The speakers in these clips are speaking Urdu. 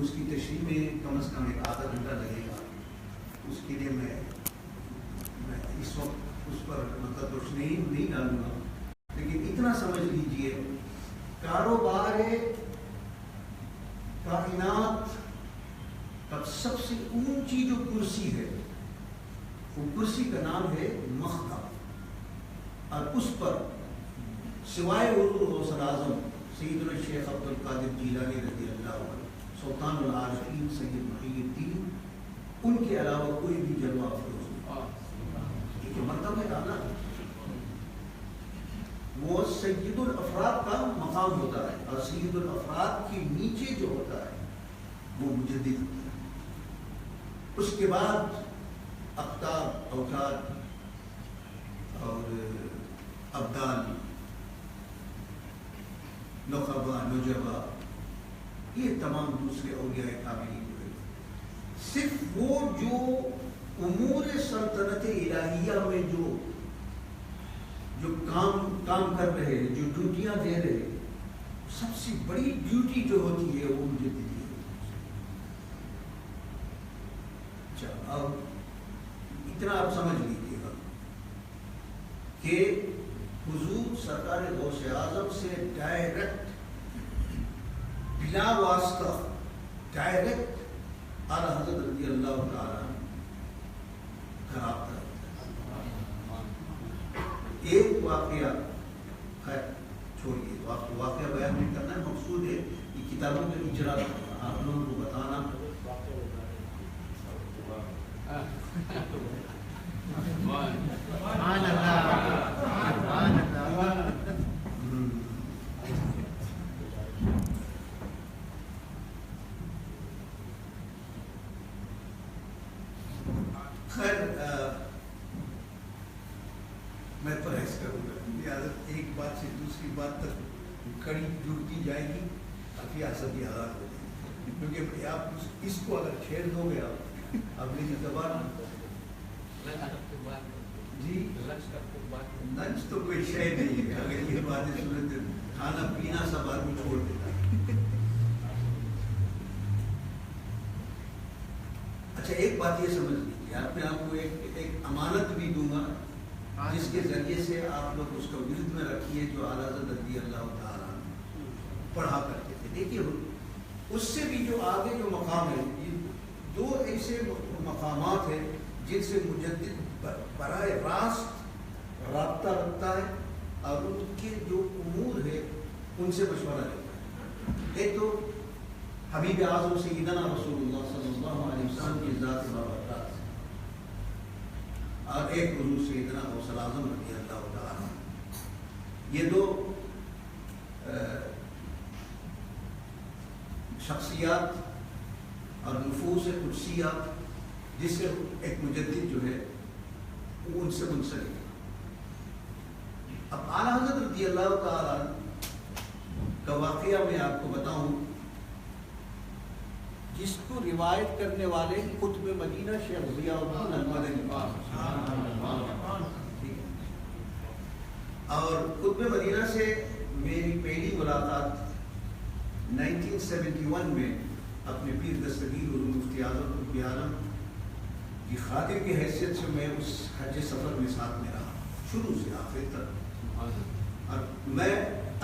اس کی تشریح میں کم از کم 1 گھنٹہ لگے گا. اس کے لیے میں اس وقت اس پر مطلب روشنی نہیں ڈالوں گا، لیکن اتنا سمجھ لیجئے کاروبار کائنات کا سب سے اونچی جو کرسی ہے وہ کرسی کا نام ہے مخدہ، اور اس پر سوائے حضور غوث اعظم سیدنا الشیخ عبد القادر جیلانی رضی اللہ عنہ، سلطان العارفین سید محی الدین، ان کے علاوہ کوئی بھی جلوہ افروز نہیں. یہ مرتبہ اعلیٰ وہ سید الافراد کا مقام ہوتا ہے، اور سید الافراد کے نیچے جو ہوتا ہے وہ مجدد ہوتا ہے. اس کے بعد اقطاب، اوتاد اور ابدال، نخبہ، نجبہ، یہ تمام دوسرے اولیاء کاملین ہوئے. صرف وہ جو امور سلطنت الہیہ میں جو کام کر رہے ہیں، جو ڈیوٹیاں دے رہے ہیں، سب سے بڑی ڈیوٹی جو ہوتی ہے وہ مجددی ہے. اچھا، اب اتنا آپ سمجھ لیجیے گا کہ حضور سرکار غوث اعظم سے ڈائریکٹ بلا واسطہ ڈائریکٹ اعلیٰ حضرت رضی اللہ تعالیٰ کا رابطہ رکھتا ہے. ایک واقعہ، خیر چھوڑیے، واقعہ بیان نہیں کرنا ہے، مقصود ہے کہ کتابوں میں اجرا کرنا، آپ لوگوں کو بتانا. خیر میں پرہیز کروں گا، لہٰذا ایک بات سے دوسری بات تک کڑی جڑتی جائے گی، کافی آسانی حالات ہو جائے گی، کیونکہ آپ اس کو اگر چھیڑ دو گے آپ اپنی زبان جی لنچ تو کوئی شے نہیں ہے. اگر یہ باتیں سنتے کھانا پینا سب آدمی چھوڑ دیتا ہے. اچھا، ایک بات یہ سمجھ لیجیے، آپ میں آپ کو ایک امانت بھی دوں گا جس کے ذریعے سے آپ لوگ اس کو ورد میں رکھیے، جو اعلیٰ حضرت رضی اللہ تعالیٰ پڑھا کرتے تھے. دیکھیے اس سے بھی جو آگے جو مقام ہے، یہ 2 ایسے مقامات ہیں جن سے مجدد براہ راست رابطہ رکھتا ہے اور ان کے جو امور ہے ان سے مشورہ لیتا ہے. ایک تو حبیب اعظم سیدنا رسول اللہ صلی اللہ علیہ وسلم کی ذات بابرکات، اور ایک حضور سیدنا غوث اعظم رضی اللہ تعالیٰ. یہ 2 شخصیات اور نفوس قدسیات جس سے ایک مجدد جو ہے وہ ان سے منسلک ہے. اب اعلیٰ حضرت رضی اللہ تعالیٰ کا واقعہ میں آپ کو بتاؤں، جس کو روایت کرنے والے قطب مدینہ شیخ ضیاء الدین المدنی، اور قطب مدینہ سے میری پہلی ملاقات 1971 میں اپنے پیر دستگیر حضور مفتی اعظم قطب عالم کی خادم کی حیثیت سے میں اس حج سفر میں ساتھ میں رہا، شروع سے آخر تک. اور میں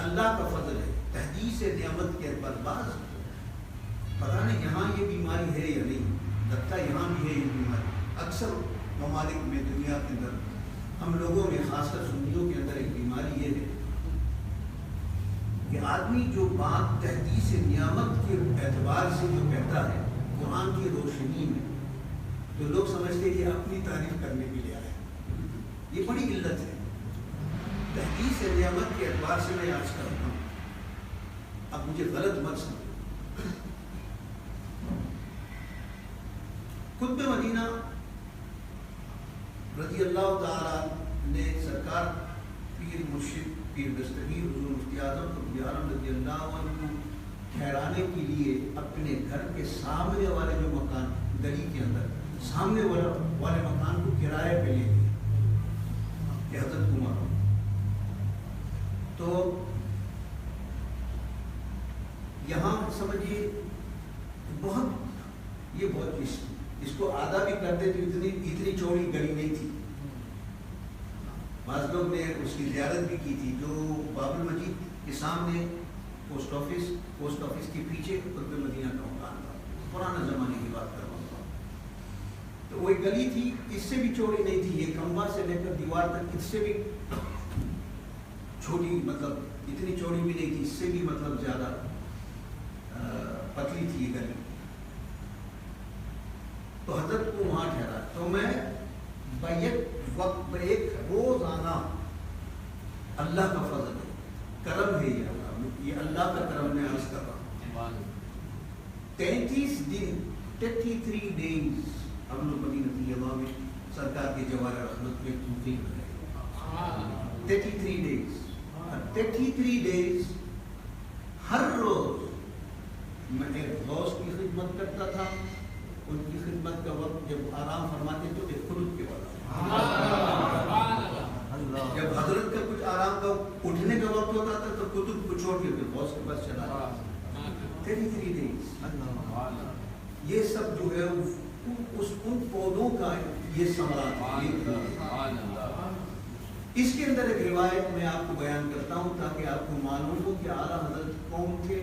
اللہ کا فضل ہے، تحدیث نعمت کے بعض پتہ نہیں یہاں یہ بیماری ہے یا نہیں، لگتا یہاں بھی ہے یہ بیماری. اکثر ممالک میں دنیا کے اندر ہم لوگوں میں، خاص کر سنیوں کے اندر ایک بیماری یہ ہے کہ آدمی جو بات تحدیث نعمت کے اعتبار سے جو کہتا ہے قرآن کی روشنی میں، تو لوگ سمجھتے ہیں کہ اپنی تعریف کرنے کے لیے آئے. یہ بڑی علت ہے. تحدیث نعمت کے اعتبار سے میں آج کرتا ہوں، اب مجھے غلط مت سمجھو. قطب مدینہ رضی اللہ تعالیٰ نے سرکار پیر مرشد پیر دستگیر حضور مفتی اعظم قطب عالم رضی اللہ عنہ کو ٹھہرانے کے لیے اپنے گھر کے سامنے والے جو مکان، گلی کے اندر سامنے والے مکان کو کرائے پہ لے لیا کہ حضرت عمر. تو یہاں سمجھیے یہ بہت اس کو آدھا بھی کرتے تو اتنی چوڑی گلی نہیں تھی. بعض لوگ نے اس کی زیارت بھی کی تھی جو باب المجید کے سامنے پوسٹ آفس کے پیچھے قطب مدینہ کا مکان تھا. پرانا زمانے کی بات کر رہا ہوں. تو وہ ایک گلی تھی, اس سے بھی چوڑی نہیں تھی. یہ کھمبا سے لے کر دیوار تک اس سے بھی چھوٹی, مطلب اتنی چوڑی بھی نہیں تھی, اس سے بھی مطلب زیادہ پتلی تھی یہ گلی. تو حضرت کو وہاں ٹھہرا. تو میں بیک وقت ایک روزانہ, اللہ کا فضل ہے, کرم ہے یہ اللہ کا کرم میں عرض کر رہا ہوں. 33 دن 33 days ہم لوگ مدینہ طیبہ میں سرکار کے جواہر رحمت میں مقیم رہے. 33 days 33 days ہر روز میں ایک غوث کی خدمت کرتا تھا. ان کی خدمت کا وقت جب آرام فرماتے تو ایک خلوت کے وقت, جب حضرت کا کچھ آرام کا اٹھنے کا وقت ہوتا تھا تو کتب کو چھوڑ کے پھر غوث کے پاس چلا جاتا. 33 days. یہ سب جو ہے ان پودوں کا یہ ثمرات. اس کے اندر ایک روایت میں آپ کو بیان کرتا ہوں تاکہ آپ کو معلوم ہو کہ اعلیٰ حضرت کون تھے.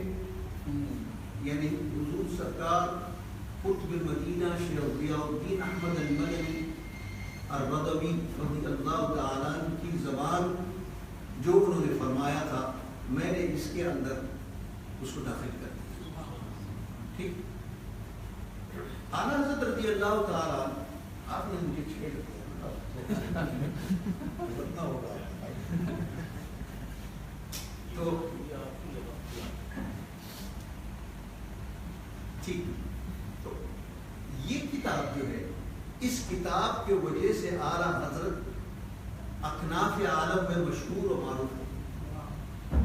یعنی حضور سرکار قطب المدینہ شیخ ضیاء الدین احمد المدنی الرضوی رضی اللہ تعالیٰ عنہ کی زبان جو انہوں نے فرمایا تھا, میں نے اس کے اندر اس کو داخل کر دیا. ٹھیک. اعلیٰ حضرت رضی اللہ تعالیٰ, آپ نے مجھے چھیڑ دیا تو ٹھیک. تو یہ کتاب جو ہے, اس کتاب کے وجہ سے اعلیٰ حضرت اکناف عالم میں مشہور و معروف ہے.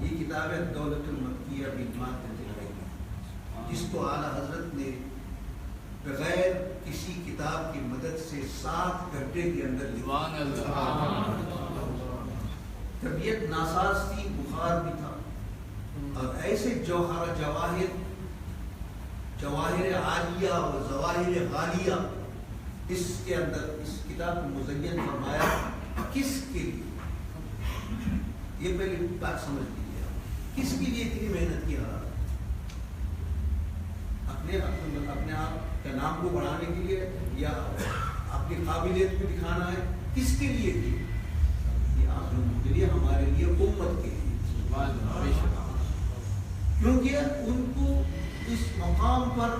یہ کتاب ہے دولت المکیہ بجماعت تجربہ, جس کو اعلیٰ حضرت نے بغیر کسی کتاب کی مدد سے 7 گھنٹے کے اندر لکھا. طبیعت ناساز تھی, بخار بھی تھا, اور ایسے جواہر عالیہ اور ظواہر غالیہ اس کے اندر اس کتاب کو مزین فرمایا. کس کے لیے, یہ پہلے بات سمجھ لیجیے, کس کے لیے اتنی محنت کی رہا. اپنے آپ کا نام کو بڑھانے کے لیے یا اپنی قابلیت کو دکھانا ہے, کس کے لیے تھی؟ یہ آپ لوگوں کے لیے, ہمارے لیے, امت کے لیے. کیونکہ ان کو اس مقام پر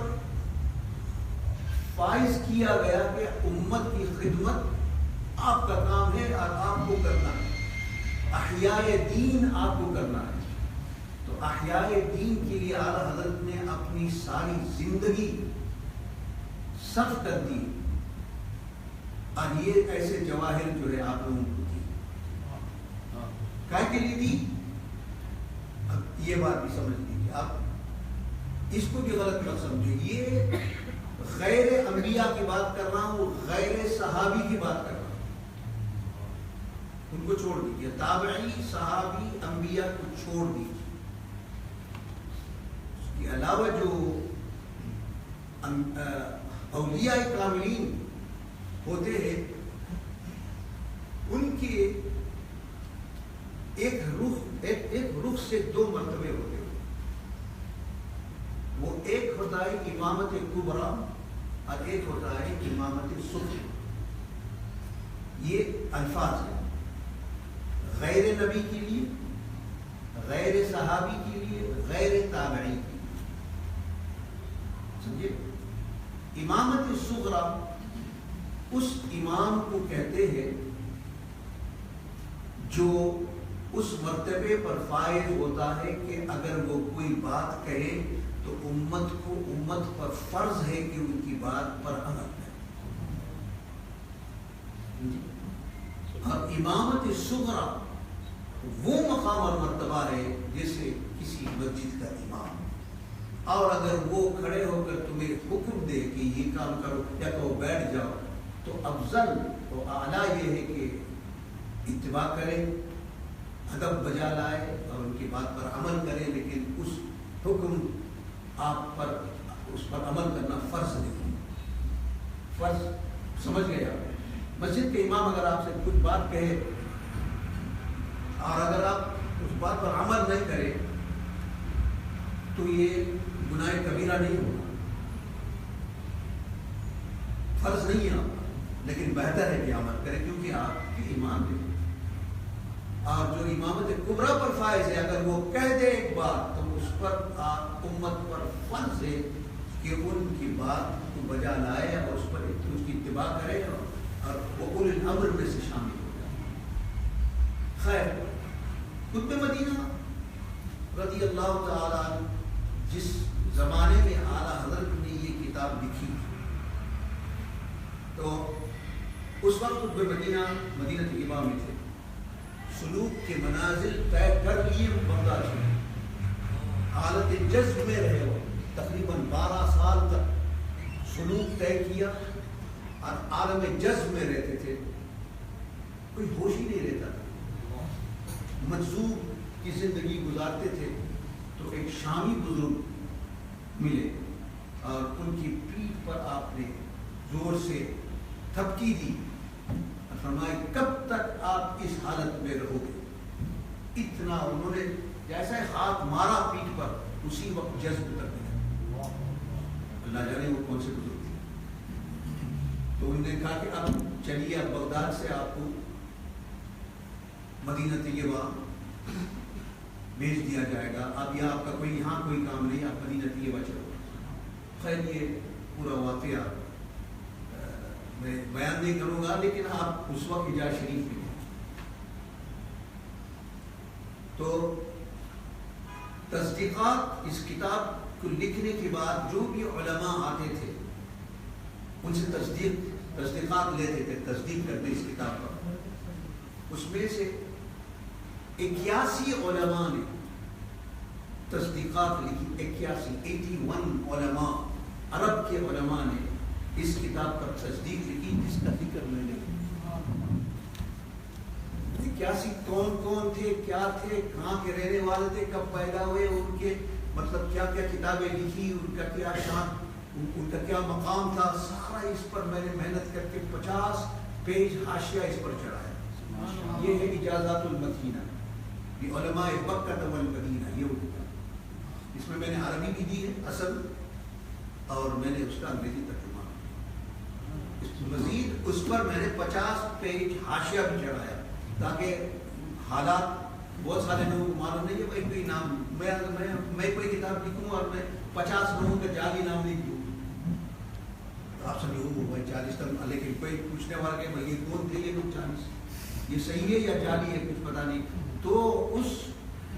فائز کیا گیا کہ امت کی خدمت آپ کا کام ہے اور آپ کو کرنا ہے. احیاء دین آپ کو کرنا ہے. تو احیاء دین کے لیے اعلیٰ حضرت نے اپنی ساری زندگی صرف کر دی, اور یہ ایسے جواہر جو ہے آپ لوگوں کو دی. کیا کے لیے دی؟ اب یہ بات بھی سمجھ لیجیے, آپ اس کو بھی غلط مت سمجھے. یہ غیر انبیاء کی بات کر رہا ہوں, غیر صحابی کی بات کر رہا ہوں. ان کو چھوڑ دیجیے, تابعی, صحابی, انبیاء کو چھوڑ دیجیے. اس کے علاوہ جو اولیاء کاملین ہوتے ہیں, ان کے ایک رخ سے 2 مرتبے ہوتے ہیں. وہ ایک ہوتا ہے امامت کبریٰ اور ایک ہوتا ہے امامت صغریٰ. یہ الفاظ ہیں غیر نبی کے لیے, غیر صحابی کے لیے, غیر تابعی کے لیے. سمجھے؟ امامت صغریٰ اس امام کو کہتے ہیں جو اس مرتبے پر فائز ہوتا ہے کہ اگر وہ کوئی بات کہے تو امت پر فرض ہے کہ ان کی بات پر عمل کرے. اور امامت صغریٰ وہ مقام اور مرتبہ ہے جیسے کسی مسجد کا امام, اور اگر وہ کھڑے ہو کر تمہیں حکم دے کہ یہ کام کرو یا کہو بیٹھ جاؤ, تو افضل و اعلیٰ یہ ہے کہ اتباع کرے, ادب بجا لائے اور ان کی بات پر عمل کرے, لیکن اس حکم آپ پر, اس پر عمل کرنا فرض نہیں. فرض سمجھ گئے آپ. مسجد کے امام اگر آپ سے کچھ بات کہے اور اگر آپ اس بات پر عمل نہیں کرے تو یہ گناہ کبیرہ نہیں ہوگا, فرض نہیں ہے آپ, لیکن بہتر ہے کہ عمل کرے کیونکہ آپ کے امام ہیں. اور جو امامت کبریٰ پر فائز ہے, اگر وہ کہہ دے ایک بات تو اس پر آپ امت پر فرض ہے کہ ان کی بات کو بجا لائے اور اس پر اس کی اتباع کرے اور وہ اولو الامر میں سے شامل ہو جائے. خیر, قطب مدینہ رضی اللہ تعالیٰ عنہ جس زمانے میں اعلیٰ حضرت نے یہ کتاب لکھی تو اس وقت قطب مدینہ مدینہ طیبہ میں تھے. سلوک کے منازل طے کر لیے بغداد سے, حالت جذب میں رہے ہو, تقریباً 12 سال تک سلوک طے کیا اور عالم جذب میں رہتے تھے, کوئی ہوش ہی نہیں رہتا تھا, مجذوب کی زندگی گزارتے تھے. تو ایک شامی بزرگ ملے اور ان کی پیٹھ پر آپ نے زور سے تھپکی دی اور فرمایا کب تک آپ اس حالت میں رہو گے. اتنا انہوں نے جیسا ہاتھ مارا پیٹھ پر, اسی وقت جذب کر دیا. اللہ جانے وہ کون سے بزرگ تھے. تو انہوں نے کہا کہ اب چلیے, اب بغداد سے آپ کو مدینہ طیبہ بھیج دیا جائے گا, اب یہ آپ کا کوئی یہاں کوئی کام نہیں, آپ مدینہ طیبہ چلو. خیر, یہ پورا واقعہ میں بیان نہیں کروں گا, لیکن آپ اس وقت حجاز شریف میں تو تصدیقات اس کتاب کو لکھنے کے بعد جو بھی علماء آتے تھے ان سے تصدیقات لیتے تھے, تصدیق کرتے اس کتاب پر. اس میں سے 81 علماء نے تصدیقات لکھی. 81 علماء, عرب کے علماء نے اس کتاب پر تصدیق لکھی جس کا ذکر میں نے. 81 کون کون تھے, کیا تھے, کہاں کے رہنے والے تھے, کب پیدا ہوئے, ان کے مطلب کیا کیا کتابیں لکھی, ان کا کیا شان, ان کا کیا مقام تھا, سارا اس پر میں نے محنت کر کے 50 پیج حاشیہ اس پر چڑھایا. یہ ہے اجازات المدینہ, یہ علماء مکہ والمدینہ, یہ وہ کتاب. اس میں نے عربی بھی دی ہے اصل, اور میں نے اس کا انگریزی ترجمہ. مزید اس پر میں نے 50 پیج حاشیہ بھی چڑھایا تاکہ حالات بہت سارے لوگوں کو معلوم نہیں ہے. بھائی کوئی نام میں کوئی کتاب لکھوں اور میں 50 لوگوں کا جعلی نام لکھ دوں تو آپ سمجھو بھائی 40 تک, لیکن کوئی پوچھنے والا کہ بھائی یہ کون تھے یہ لوگ 40, یہ صحیح ہے یا جعلی ہے کچھ پتہ نہیں. تو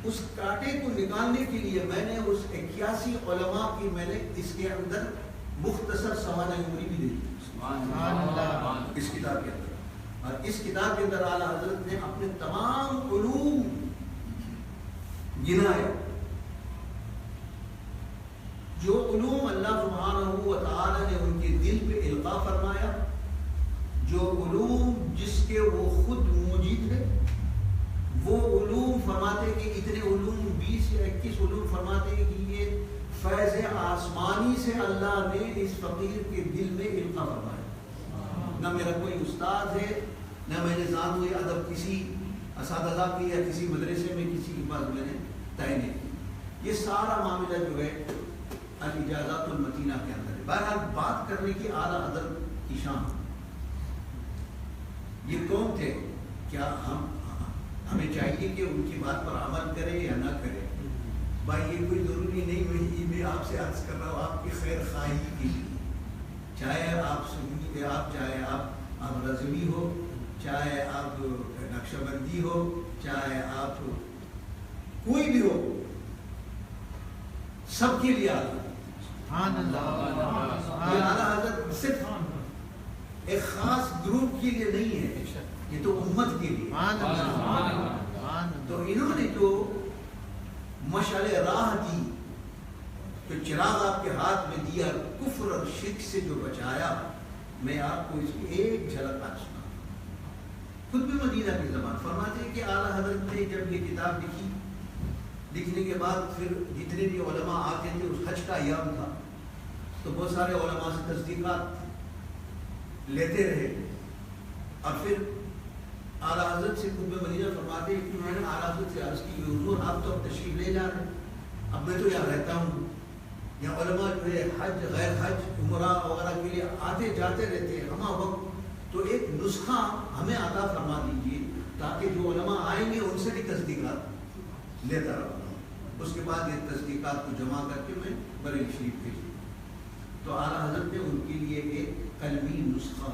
اس کاٹے کو نکالنے کے لیے میں نے اس 81 علماء کی میں نے اس کے اندر مختصر سوانح عمری بھی دے دی اس کتاب کے اندر. اور اس کتاب کے اندر اعلیٰ حضرت نے اپنے تمام علوم گنائے, جو علوم اللہ سبحانہ و تعالی نے ان کے دل پہ القاء فرمایا, جو علوم جس کے وہ خود موجود ہے, وہ علوم فرماتے کہ اتنے علوم 20 یا 21 علوم فرماتے کہ یہ فیض آسمانی سے اللہ نے اس فقیر کے دل میں القاء فرمایا. نہ میرا کوئی استاد ہے, نہ میں نے ذات ہوئی ادب کسی اساتذہ کی یا کسی مدرسے میں کسی کی بات میں نے طے نہیں کی. یہ سارا معاملہ جو ہے الاجازات المتینہ کے اندر ہے. بہرحال بات کرنے کی اعلیٰ حضرت کی شان, یہ کون تھے, کیا ہمیں چاہیے کہ ان کی بات پر عمل کرے یا نہ کرے. بھائی یہ کوئی ضروری نہیں, میں آپ سے عرض کر رہا ہوں آپ کی خیر خواہی کے لیے, چاہے آپ سنی, آپ چاہے آپ رضوی ہو, چاہے آپ نقشہ بندی ہو, چاہے آپ کوئی بھی ہو, سب کے لیے اعلیٰ حضرت صرف ایک خاص گروپ کے لیے نہیں ہے, یہ تو امت کے لیے. تو انہوں نے جو مشعل راہ دی, جو چراغ آپ کے ہاتھ میں دیا, کفر اور شرک سے جو بچایا, میں آپ کو اس کی ایک جھلک آج سنا. خود بھی مدینہ کی زبان فرماتے ہیں کہ اعلیٰ حضرت نے جب یہ کتاب لکھی, لکھنے کے بعد پھر جتنے بھی علماء آتے تھے, اس حج کا ایام تھا تو بہت سارے علماء سے تصدیقات, لیتے رہے. اور پھر اعلیٰ حضرت سے خطبہ مدینہ فرماتے ہیں کہ میں نے اعلیٰ حضرت سے عرض کی حضور آپ تو اب تشریف لے جا رہے ہیں, اب میں تو یہاں رہتا ہوں, یہاں علماء جو ہے حج غیر حج عمرہ وغیرہ کے لیے آتے جاتے رہتے ہیں ہمہ وقت, تو ایک نسخہ ہمیں عطا فرما دیجیے تاکہ جو علماء آئیں گے ان سے بھی تصدیقات لیتا رہوں. اس کے بعد یہ تصدیقات کو جمع کر کے میں بریلی شریف بھیجوں. تو اعلیٰ حضرت نے ان کے لیے ایک قلمی نسخہ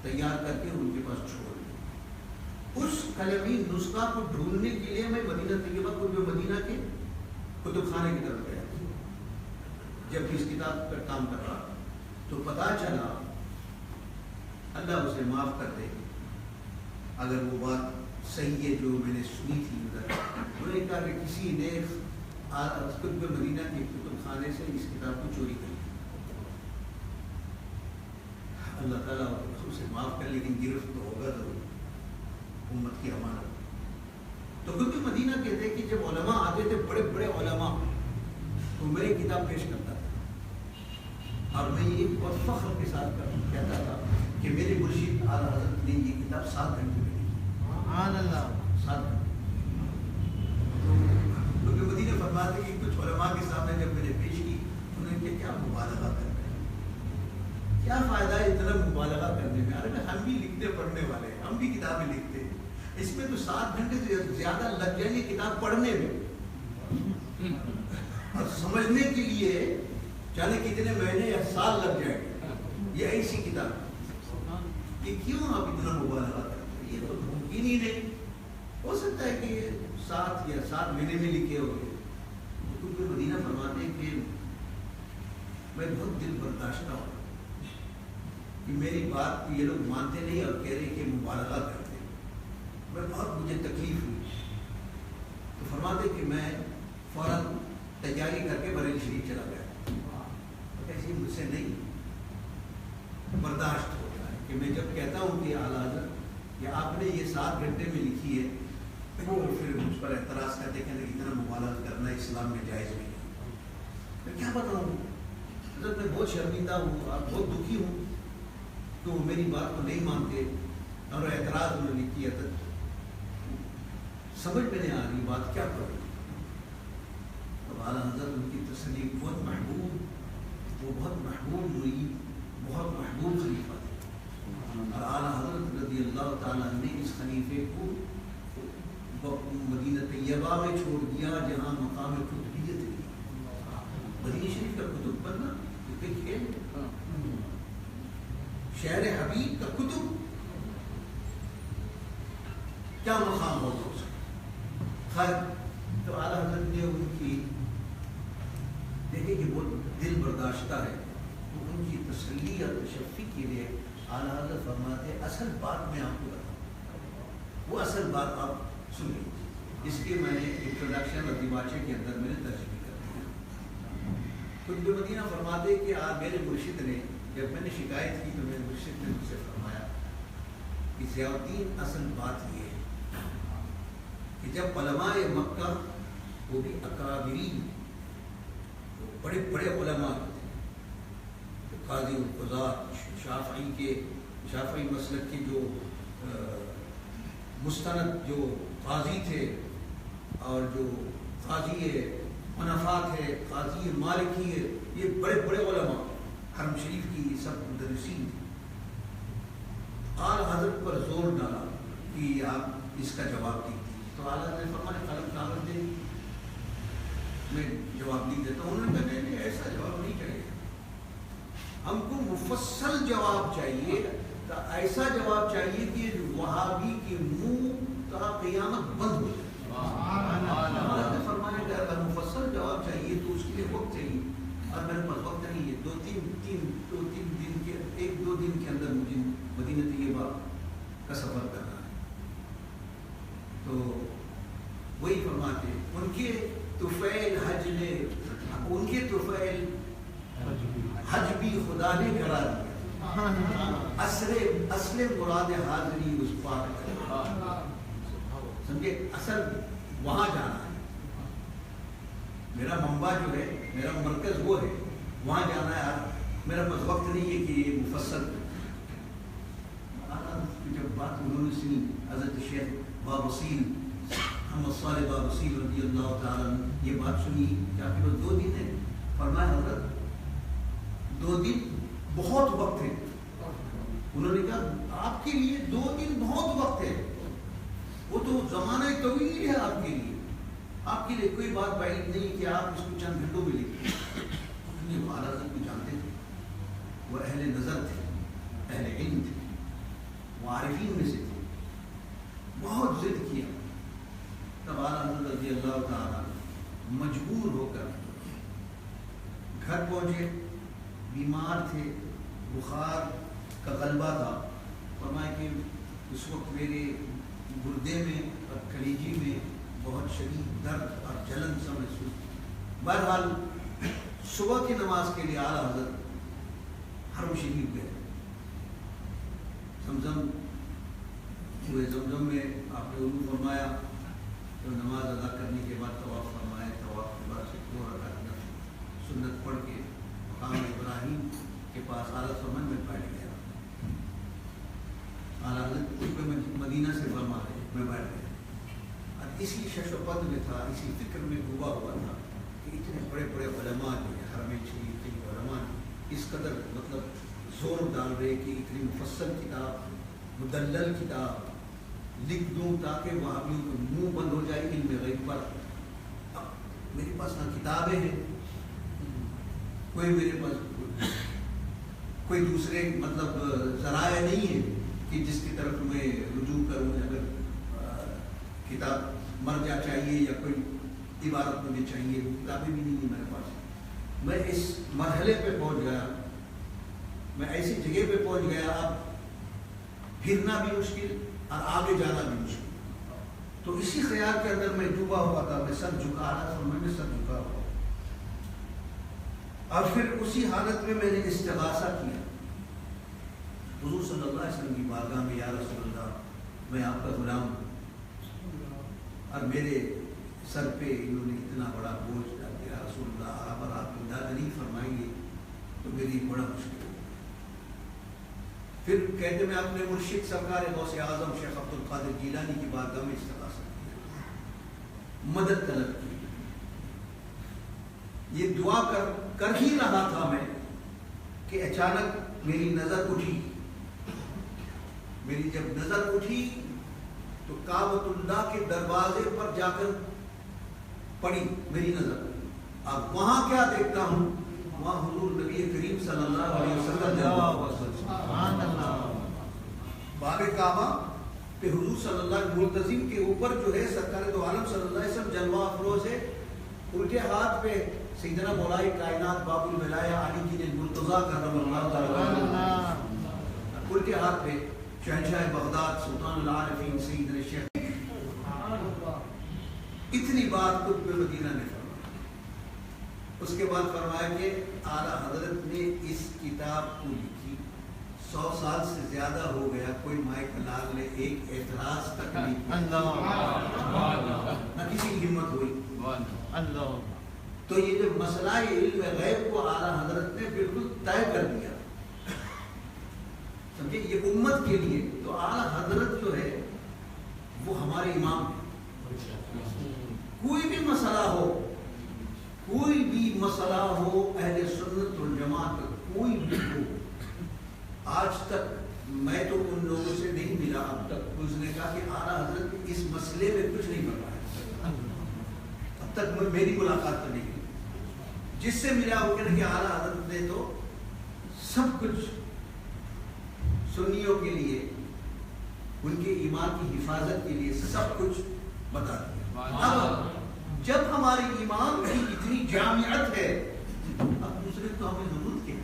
تیار کر کے ان کے پاس چھوڑ دیا. اس قلمی نسخہ کو ڈھونڈنے کے لیے میں مدینہ طیبہ کو جو مدینہ کے کتب خانے کی طرف گیا جب اس کتاب پر کام کر رہا, تو پتہ چلا, اللہ اسے معاف کر دے اگر وہ بات صحیح ہے جو میں نے سنی تھی ادھر, انہوں نے کہا کہ کسی نے کتب مدینہ کے کتب خانے سے اس کتاب کو چوری کر لی. اللہ تعالیٰ اسے معاف کر, لیکن گرفت تو ہوگا ضرور, امت کی امانت. تو کتب مدینہ کہتے ہیں کہ جب علماء آتے تھے بڑے بڑے علماء, تو میری کتاب پیش کرتا تھا اور میں یہ بہت فخر کے ساتھ کہتا تھا کہ میرے مرشد اعلیٰ حضرت نے یہ کتاب 7 گھنٹے میں لکھی. سبحان اللہ, 7 گھنٹے. تو کتب مدینہ فرماتے کہ کچھ علماء کے سامنے جب میں نے پیش کی, انہوں نے کہا کیا مبالغہ کر رہے ہیں, کیا فائدہ ہے اتنا مبالغہ کرنے میں, ارے ہم بھی لکھتے پڑھنے والے ہیں, ہم بھی کتابیں لکھتے ہیں, اس میں تو 7 گھنٹے سے زیادہ لگ جائیں گے کتاب پڑھنے میں اور سمجھنے کے لیے جانے کتنے مہینے یا سال لگ جائیں گے. یہ ایسی کتاب, یہ کیوں آپ اتنا مبالغہ کرتے ہیں, یہ تو ممکن ہی نہیں. ہو سکتا ہے کہ 7 یا 7 مہینے میں لکھے ہوئے. کیونکہ مدینہ فرماتے ہیں کہ میں بہت دل برداشتہ ہوں کہ میری بات کو یہ لوگ مانتے نہیں اور کہہ رہے کہ مبالغہ کرتے. میں بہت مجھے تکلیف ہوئی. تو فرماتے کہ میں فوراً تیاری کر کے بریلی شریف چلا گیا. ایسی مجھ سے نہیں برداشت ہوتا ہے کہ میں جب کہتا ہوں کہ اعلیٰ حضرت یہ آپ نے یہ 7 گھنٹے میں لکھی ہے, وہ پھر مجھ پر اعتراض کرتے کہ اتنا مبالغہ کرنا اسلام میں جائز نہیں. میں کیا بتاؤں حضرت, میں بہت شرمندہ ہوں اور بہت دکھی ہوں کہ وہ میری بات کو نہیں مانتے اور اعتراض انہوں نے کیا. تھا سمجھ میں نہیں آ رہی بات کیا کروں. تو اعلیٰ حضرت ان کی تسلی, بہت محبوب, وہ بہت محبوب مرید, بہت محبوب خلیفہ تھے. اور اعلیٰ حضرت رضی اللہ تعالیٰ نے اس خلیفے کو مدینہ طیبہ میں چھوڑ دیا جہاں مقام قطبیت تھی. مدینہ شریف کا کتب پڑھنا کوئی کھیل, شہر حبیب کا کتب کیا مقام ہوگا اس کا. خیر, تو اعلیٰ حضرت نے ان کی دیکھیں کہ وہ دل برداشتہ ہے, تو ان کی تسلی اور تشفی کے لیے اعلیٰ حضرت فرماتے ہیں اصل بات میں آپ کو بتاؤں, وہ اصل بات آپ سن لیں. اس لیے میں نے انٹروڈکشن اور دیباچے کے اندر میں نے ترجمہ کر دیا. کتب مدینہ فرماتے کہ میرے مرشد نے, جب میں نے شکایت کی تو میرے مرشد نے مجھ سے فرمایا کہ ضیاء الدین اصل بات یہ ہے کہ جب علماء مکہ, وہ بھی اکابرین, بڑے بڑے علماء تھے, قاضی القضات, شافعی مسلک کے جو مستند جو قاضی تھے, اور جو قاضی حنفا تھے, قاضی مالکی ہے, یہ بڑے بڑے علماء حرم شریف کی سب مدرسین تھے. اعلیٰ حضرت پر زور ڈالا کہ آپ اس کا جواب دیجیے. تو اعلیٰ حضرت نے فرمایا قلم کاغذ دے, میں جواب نہیں دیتا ہوں. انہوں نے کہا نہیں, ایسا جواب نہیں چاہیے, ہم کو مفصل جواب چاہیے, تو ایسا جواب چاہیے کہ وہابی کے منہ کا قیامت بند ہو جائے. فرمانے کا اگر مفصل جواب چاہیے تو اس کے لیے وقت چاہیے, اور میرے پاس وقت نہیں ہے. 2-3 دن کے 1-2 دن کے اندر مجھے مدینہ طیبہ کا سفر کرنا ہے. تو وہی فرماتے ان کے طفیل حج نے, ان کے طفیل حج بھی خدا نے کرا دیا. اصل مراد حاضری اس پاک کا, سمجھے, اصل وہاں جانا ہے. میرا منبع جو ہے, میرا مرکز وہ ہے, وہاں جانا ہے. میرا پاس وقت نہیں ہے کہ یہ مفصل جب بات انہوں نے سنی حضرت شیخ بابسیل محمد صالح بابسیل رضی اللہ تعالیٰ یہ بات سنی کہ آپ کے پاس 2 دن ہے. فرمایا حضرت 2 دن بہت وقت ہے. انہوں نے کہا آپ کے لیے 2 دن بہت وقت ہے, وہ تو زمانہ طویل ہے آپ کے لیے, آپ کے لیے کوئی بات بعید نہیں کہ آپ اس کو چند گھنٹوں میں لکھیں. وہ اعلیٰ حضرت کو جانتے تھے, وہ اہل نظر تھے, اہل علم تھے, وہ عارفین میں سے تھے. بہت ضد کیا. تب اعلیٰ حضرت رضی اللہ تعالیٰ مجبور ہو کر گھر پہنچے. بیمار تھے, بخار کا غلبہ تھا. فرمایا کہ اس وقت میرے گردے میں اور کلیجی میں بہت شدید درد اور جلن سا محسوس. بہرحال صبح کی نماز کے لیے اعلیٰ حضرت حرم شریف گئے. زمزم ہوئے, زمزم میں آپ نے وضو فرمایا, تو نماز ادا کرنے کے بعد طواف فرمایا. طواف کے بعد سے 2 رکعت سنت پڑھ کے مقام ابراہیم کے پاس اعلیٰ فرمان میں بیٹھ گیا. اعلیٰ حضرت مدینہ سے فرما رہے, میں بیٹھ گیا. اور اسی شش و پد میں تھا, اسی فکر میں ڈوبا ہوا تھا کہ اتنے بڑے بڑے علماء جو ہے حرم شریف کے علماء اس قدر مطلب زور ڈال رہے کہ اتنی مفصل کتاب, مدلل کتاب لکھ دوں تاکہ وہابیوں کو منہ بند ہو جائے علم غیب پر. اب میرے پاس نہ کتابیں ہیں, کوئی میرے پاس کوئی دوسرے مطلب ذرائع نہیں ہے کہ جس کی طرف میں رجوع کروں. اگر کتاب مرجع چاہیے یا کوئی عبارت مجھے چاہیے, وہ کتابیں بھی نہیں ہیں میرے پاس. میں اس مرحلے پہ پہنچ گیا, میں ایسی جگہ پہ پہنچ گیا اب پھرنا بھی مشکل اور آگے جانا بھی مشکل. تو اسی خیال کے اندر میں ڈوبا ہوا تھا. میں سر جھکا رہا تھا, میں نے سر جھکا ہوا. اور پھر اسی حالت میں نے استغاثہ کیا حضور صلی اللہ علیہ وسلم کی بارگاہ میں, یا رسول اللہ میں آپ کا غلام ہوں اور میرے سر پہ انہوں نے اتنا بڑا بوجھ ڈال دیا. رسول اللہ آپ اور آپ امداد نہیں فرمائیں گے تو میری بڑا مشکل ہو. پھر کہتے میں اپنے مرشد سرکار غوث اعظم شیخ عبد القادر جیلانی کی بارگاہ میں استغاثہ کیا, مدد طلب کی. یہ دعا کر ہی رہا تھا میں کہ اچانک میری نظر اٹھی. میری جب نظر اٹھی تو کعبۃ اللہ کے دروازے پر جا کر پڑی میری نظر. اب وہاں کیا دیکھتا ہوں, وہاں حضور نبی کریم صلی اللہ علیہ وسلم باب کعبہ پہ حضور صلی اللہ علیہ ملتزم کے اوپر جو ہے سرکار دو عالم صلی اللہ علیہ وسلم جلوہ افروز ہے. الٹے ہاتھ پہ سیدنا مولا کائنات باب الولایہ علی جن المرتضیٰ کرم اللہ تعالیٰ, الٹے ہاتھ پہ شہنشاہ بغداد سلطان العارفین سیدنا شیخ. اتنی بات قطب مدینہ نے فرمایا. اس کے بعد فرمایا کہ اعلیٰ حضرت نے اس کتاب کو لکھی 100 سال سے زیادہ ہو گیا, کوئی مائک لال نے ایک اعتراض تک نہیں کیا, نہ کسی کی ہمت ہوئی. تو یہ جو مسئلہ علم غیب کو اعلیٰ حضرت نے بالکل طے کر دیا, سمجھے, یہ امت کے لیے. تو اعلیٰ حضرت جو ہے وہ ہمارے امام ہیں. کوئی بھی مسئلہ ہو, کوئی بھی مسئلہ ہو, اہل سنت والجماعت کوئی بھی ہو, آج تک میں تو ان لوگوں سے نہیں ملا اب تک اس نے کہا کہ اعلیٰ حضرت اس مسئلے میں کچھ نہیں فرمایا. اب تک میری ملاقات تو نہیں. جس سے ملا وہ کہنا کہ اعلیٰ حضرت نے تو سب کچھ سنیوں کے لیے, ان کے ایمان کی حفاظت کے لیے سب کچھ بتا دیا. اب جب ہمارے ایمان کی اتنی جامعت ہے, اب دوسرے تو ہمیں ضرورت کیا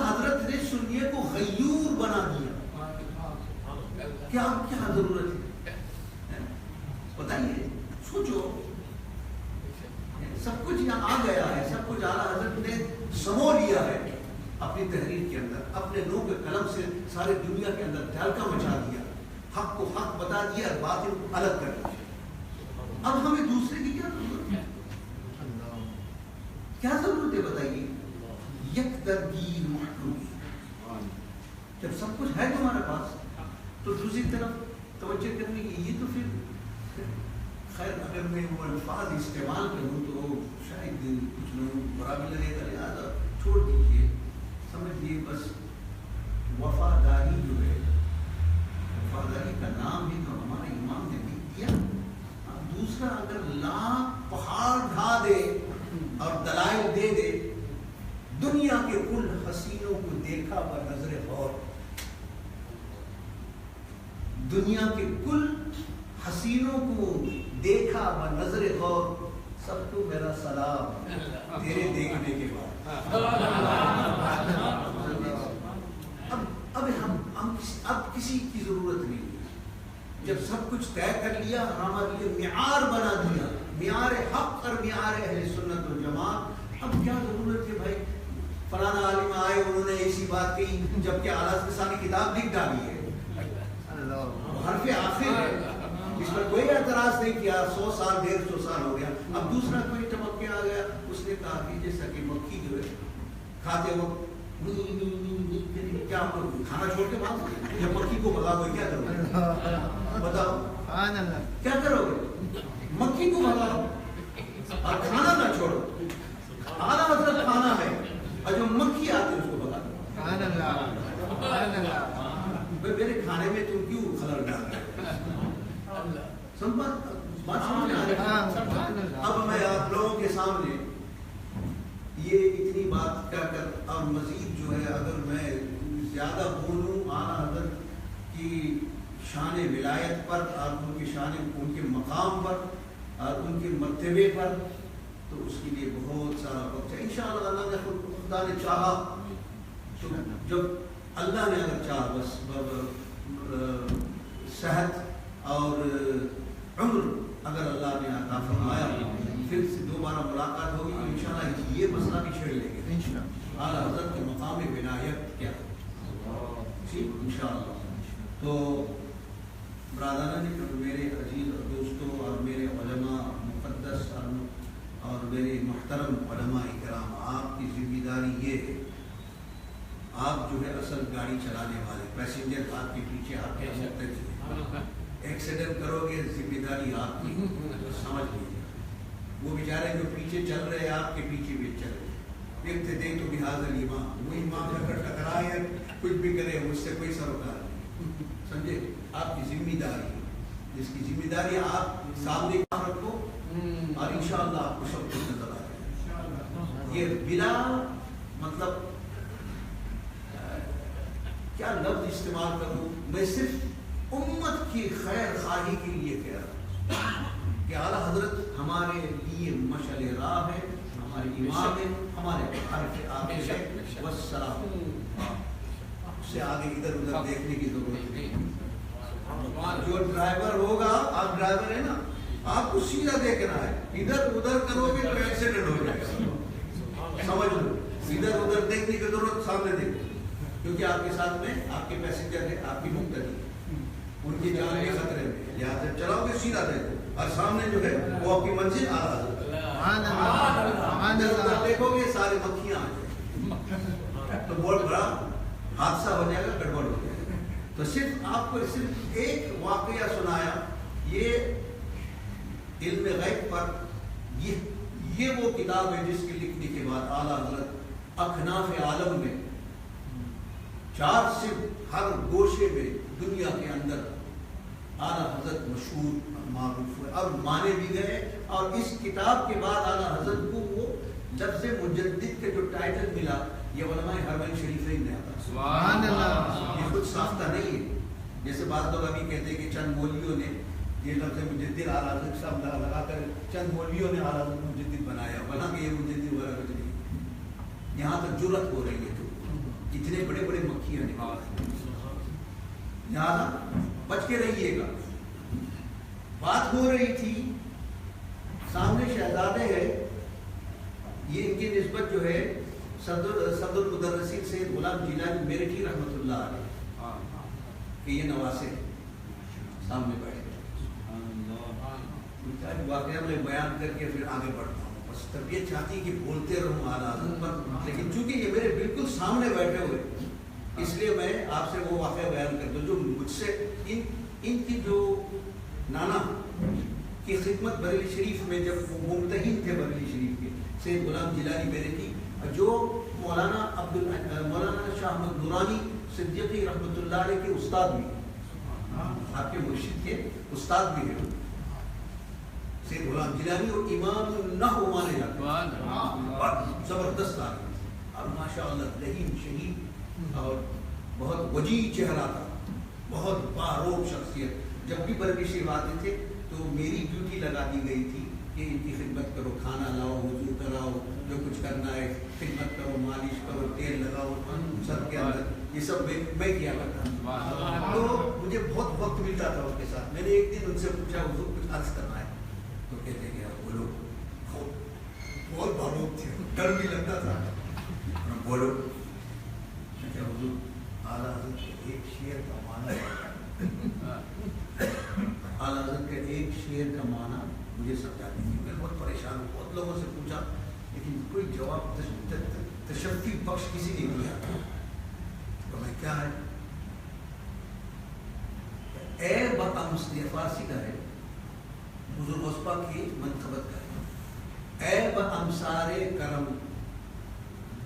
حضرت نے سنیے کو غیور بنا دیا. کیا ضرورت ہے بتائیے, سوچو. سب کچھ یہاں آ گیا ہے, سب کچھ اعلیٰ حضرت نے سمو لیا ہے اپنی تحریر کے اندر, اپنے نور کے قلم سے سارے دنیا کے اندر تہلکہ مچا دیا, حق کو حق بتا دیا, باطل کو الگ کر دیا. اب ہمیں دوسرے کی کیا ضرورت ہے؟ کیا ضرورت ہے بتائیے؟ یک درگیر محرومی، جب سب کچھ ہے تمہارے پاس تو دوسری طرف توجہ کرنے کی، یہ تو پھر خیر اگر میں وہ الفاظ استعمال کروں تو شاید کچھ لوگوں کو برا بھی لگے گا، لہٰذا چھوڑ دیجیے، سمجھیے بس وفاداری جو ہے، وفاداری کا نام بھی تو ہمارے امام نے بھی دیا۔ دوسرا اگر لاکھ پہاڑ ڈھا دے اور دلائل دے دے، دنیا کے کل حسینوں کو دیکھا بنظر غور، دنیا کے کل حسینوں کو دیکھا بنظر غور، سب کو میرا سلام تیرے دیکھنے کے بعد۔ اب کسی کی ضرورت نہیں، جب سب کچھ طے کر لیا، ہمارے لیے معیار بنا دیا، معیار حق اور معیار اہل سنت والجماعت، اب کیا ضرورت ہے بھائی فلانا عالم آئے انہوں نے ایسی بات کہی جبکہ اعلیٰ ثانی کتاب لکھ ڈالی ہے، حرف آخر ہے، اس پر کوئی اعتراض نہیں کیا، 100 سال 150 سال ہو گیا، اب دوسرا کوئی ٹپک کے آ گیا، اس نے کہا کہ جیسا کہ مکھی جو ہے کھاتے وقت کیا کھانا چھوڑ کے بات، جب مکھی کو بھگا ہوئے کیا کرو گے؟ بتاؤ کیا کرو گے؟ مکھی کو بھگاؤ اور کھانا نہ چھوڑو، اعلیٰ حضرت کھانا ہے اور جو مکھی آتے اس کو بھگا دو، میرے کھانے میں تم کیوں خلل ڈال رہے ہو؟ بات سمجھ آ رہی؟ اب میں آپ لوگوں کے سامنے یہ اتنی بات کر کر اور مزید جو ہے اگر میں زیادہ بولوں اعلیٰ حضرت کی شان ولایت پر اور ان کی شان، ان کے مقام پر اور ان کے مرتبے پر، تو اس کے لیے بہت سارا وقت ہے۔ انشاءاللہ اللہ نے خدا نے چاہا تو جب اللہ نے اگر چاہا بس صحت اور عمر اگر اللہ نے عطا فرمایا پھر سے دوبارہ ملاقات ہوگی، انشاءاللہ یہ مسئلہ بھی چھیڑ لیں گے اعلیٰ حضرت کے مقام ولایت کیا انشاءاللہ۔ تو برادران میرے عزیز اور دوستوں اور میرے علماء مقدس اور میرے محترم علماء کرام، آپ کی ذمہ داری یہ ہے، آپ جو ہے اصل گاڑی چلانے والے، پیسنجر آپ کے پیچھے آپ کے ایکسیڈنٹ کرو گے ذمہ داری آپ کی، سمجھ لیجیے۔ وہ بیچارے جو پیچھے چل رہے ہیں آپ کے پیچھے بھی چل رہے، ابتدائی تو بحاظ الامام، وہ امام جب کر ٹکرائے کچھ بھی کرے اس سے کوئی سروکار نہیں، سمجھے؟ آپ کی ذمہ داری، جس کی ذمہ داری آپ سامنے رکھو اور انشاءاللہ آپ کو سب کچھ نظر آ جائے۔ یہ بلا مطلب کیا لفظ استعمال کروں، میں صرف امت کی خیر خواہی کے لیے کہہ رہا ہوں کہ اعلیٰ حضرت ہمارے لیے مشعل راہ ہے، ہمارے امام ہے، ہمارے حرف آخر ہے، والسلام۔ اس سے آگے ادھر ادھر دیکھنے کی ضرورت نہیں۔ جو ڈرائیور ہوگا، آپ ڈرائیور ہیں نا، آپ کو سیدھا دیکھنا ہے، ادھر ادھر کرو گے تو ایکسیڈنٹ ہو جائے گا، سمجھ لو۔ ادھر ادھر دیکھنے کی ضرورت، سامنے دیکھو، کیونکہ آپ کے ساتھ میں آپ کے پیسنجر ہے، آپ کی مقتدی، ان کی جان کے خطرے میں، لہٰذا چلاؤ گے سیدھا دیکھو، اور سامنے جو ہے وہ آپ کی منزل اعلیٰ حضرت، دیکھو گے سارے مکھیاں آ جائیں تو بہت بڑا حادثہ ہو جائے گا، گڑبڑ ہو جائے گا۔ تو صرف آپ کو صرف ایک واقعہ سنایا، یہ علم غیب پر یہ وہ کتاب ہے جس کے لکھنے کے بعد اعلیٰ حضرت اکناف عالم میں 4 صرف ہر گوشے میں دنیا کے اندر اعلیٰ حضرت مشہور معروف ہوئے اور مانے بھی گئے، اور اس کتاب کے بعد اعلیٰ حضرت کو وہ لفظ مجدد کے جو ٹائٹل ملا، یہ علماء حرمین شریفین نے آتا، سبحان اللہ، یہ خود ساختہ نہیں ہے۔ جیسے بعض لوگ ابھی کہتے ہیں کہ چند مولویوں نے یہ لفظ مجدد اعلیٰ حضرت صاحب لگا کر چند مولویوں نے اعلیٰ حضرت مجدد بنایا، بنا کہ یہ مجدد وغیرہ کچھ نہیں، یہاں تک جرأت ہو رہی ہے تو اتنے بڑے بڑے مکھیاں نکال، لہٰذا بچ کے رہیے گا۔ بات ہو رہی تھی، سامنے شہزادے ہے، یہ ان کی نسبت جو ہے صدر المدرسین سید غلام جیلانی میرٹھی رحمۃ اللہ علیہ کہ یہ نواسے سامنے بیٹھے، واقعہ میں بیان کر کے پھر آگے بڑھتا ہوں۔ بس طبیعت چاہتی کہ بولتے رہوں اعلیٰ حضرت پر، لیکن چونکہ یہ میرے بالکل سامنے بیٹھے ہوئے اس لیے میں آپ سے وہ واقعہ بیان کرتا ہوں جو مجھ سے ان کی جو نانا کی خدمت بریلی شریف میں جب وہ ممتحن تھے بریلی شریف کے سید غلام جیلانی میرے کی، جو مولانا شاہ احمد نورانی صدیقی رحمۃ اللہ علیہ کے استاد بھی آپ کے مرشد کے استاد بھی ہیں سید غلام جیلانی، اور امام النحو مانے جاتے ہیں، زبردست آدمی اور ماشاء اللہ لہیم شہید اور بہت وجیح چہرہ تھا، بہت باروق شخصیت۔ جب بھی بریلی شریف آتے تھے تو میری ڈیوٹی لگا دی گئی تھی کہ ان کی خدمت کرو، کھانا لاؤ، وضو کراؤ، جو کچھ کرنا ہے خدمت کرو، مالش کرو، تیل لگاؤ سب کے اندر، یہ سب میں کیا کرتا تھا۔ تو مجھے بہت وقت ملتا تھا اس کے ساتھ۔ میں نے ایک دن ان سے پوچھا حضور کچھ عرض کرنا ہے، تو کہتے کہ بولو، بہت باروق تھے، ڈر بھی لگتا تھا، بولو۔ حضور اعلیٰ حضرت کے ایک شعر کا معنی اعلیٰ حضرت کے ایک شعر کا معنی مجھے سمجھا دیجیے۔ میں بہت پریشان ہوں، بہت لوگوں سے پوچھا لیکن کوئی جواب تشفی بخش کسی نے دیا۔ تو میں کیا ہے اے بامس، یہ فارسی کا ہے، حضور غصبہ کی منقبت کا ہے۔ اے بامسار کرم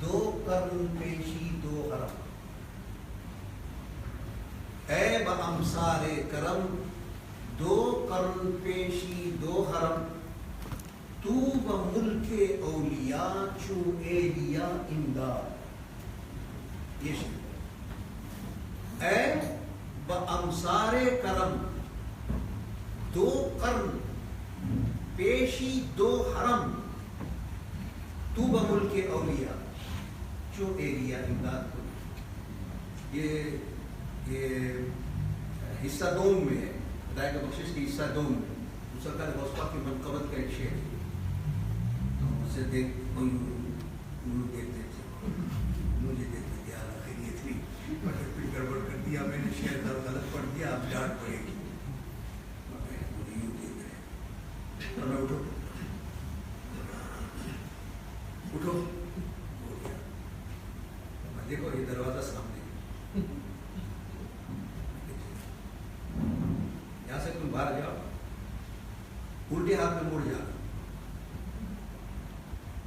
دو قرن پیشی دو حرم، اے بامسار کرم دو قرن پیشی دو حرم، تو بملک اولیاء چو ایلیا امداد۔ یہ شعر، اے بامسار کرم دو قرن پیشی دو حرم، تو بملک اولیاء چو ایلیا امداد۔ یہ حصہ دوم میں ہے، ہدایت بخشش کی حصہ دوم میں سرکار غوث کی منقبت کا ایک شعر ہے۔ تو اسے دیکھتے تھے، مجھے دیکھتے کہ اعلیٰ خیریت نہیں، مگر پھر گڑبڑ کر دیا میں نے، شعر کا غلط پڑھ دیا، اب ڈانٹ پڑے گی۔ مجھے یوں دیکھ رہے اور میں اٹھو ہو گیا، میں دیکھو یہ دروازہ سامنے، یہاں سے تم باہر جاؤ، الٹے ہاتھ میں مڑ جانا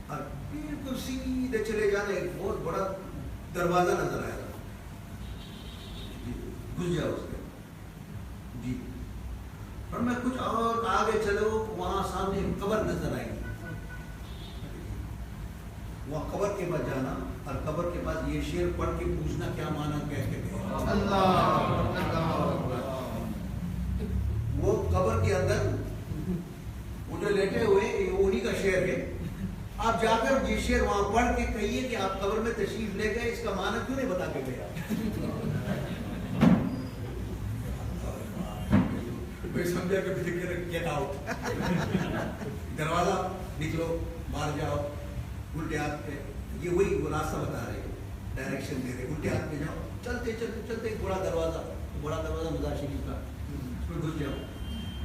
اور بالکل سیدھے چلے جانا، ایک بہت بڑا دروازہ نظر آیا تھا، گھس جاؤ اس کے جی، اور میں کچھ اور آگے چلو، وہاں سامنے ایک قبر نظر آئی، وہاں قبر کے پاس جانا اور قبر کے پاس یہ شعر پڑھ کے پوچھنا کیا معنی کہہ کے گئے اللہ۔ وہ قبر کے اندر وہ جو لیٹے ہوئے انہی کا شعر ہے، آپ جا کر یہ شعر وہاں پڑھ کے کہیے کہ آپ قبر میں تشریف لے گئے، اس کا معنی کیوں نہیں بتا کے گئے؟ میں سمجھا کہ گیٹ آؤٹ، دروازہ نکلو، باہر جاؤ، الٹے ہاتھ پہ، یہ وہی وہ راستہ بتا رہے ہیں، ڈائریکشن دے رہے، الٹے ہاتھ پہ جاؤ، چلتے چلتے چلتے ایک بڑا دروازہ مزار شریف کا، اس میں گھس جاؤ،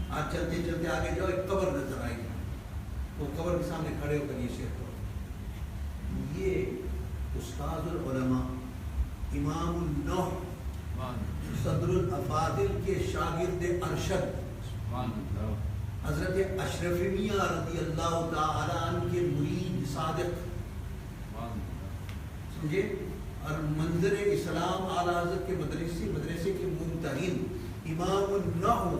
آج چلتے چلتے آگے جاؤ، ایک قبر نظر آئے گی، وہ قبر کے سامنے کھڑے ہو کر یہ شعر پڑھو۔ یہ استاد العلماء امام النحو صدر الافاضل کے شاگرد ارشد حضرت اشرف میاں رضی اللہ تعالی عنہ کے مرید صادق، سمجھے، اور منظر اسلام اعلیٰ حضرت کے مدرسے کے ممتحن امام النحو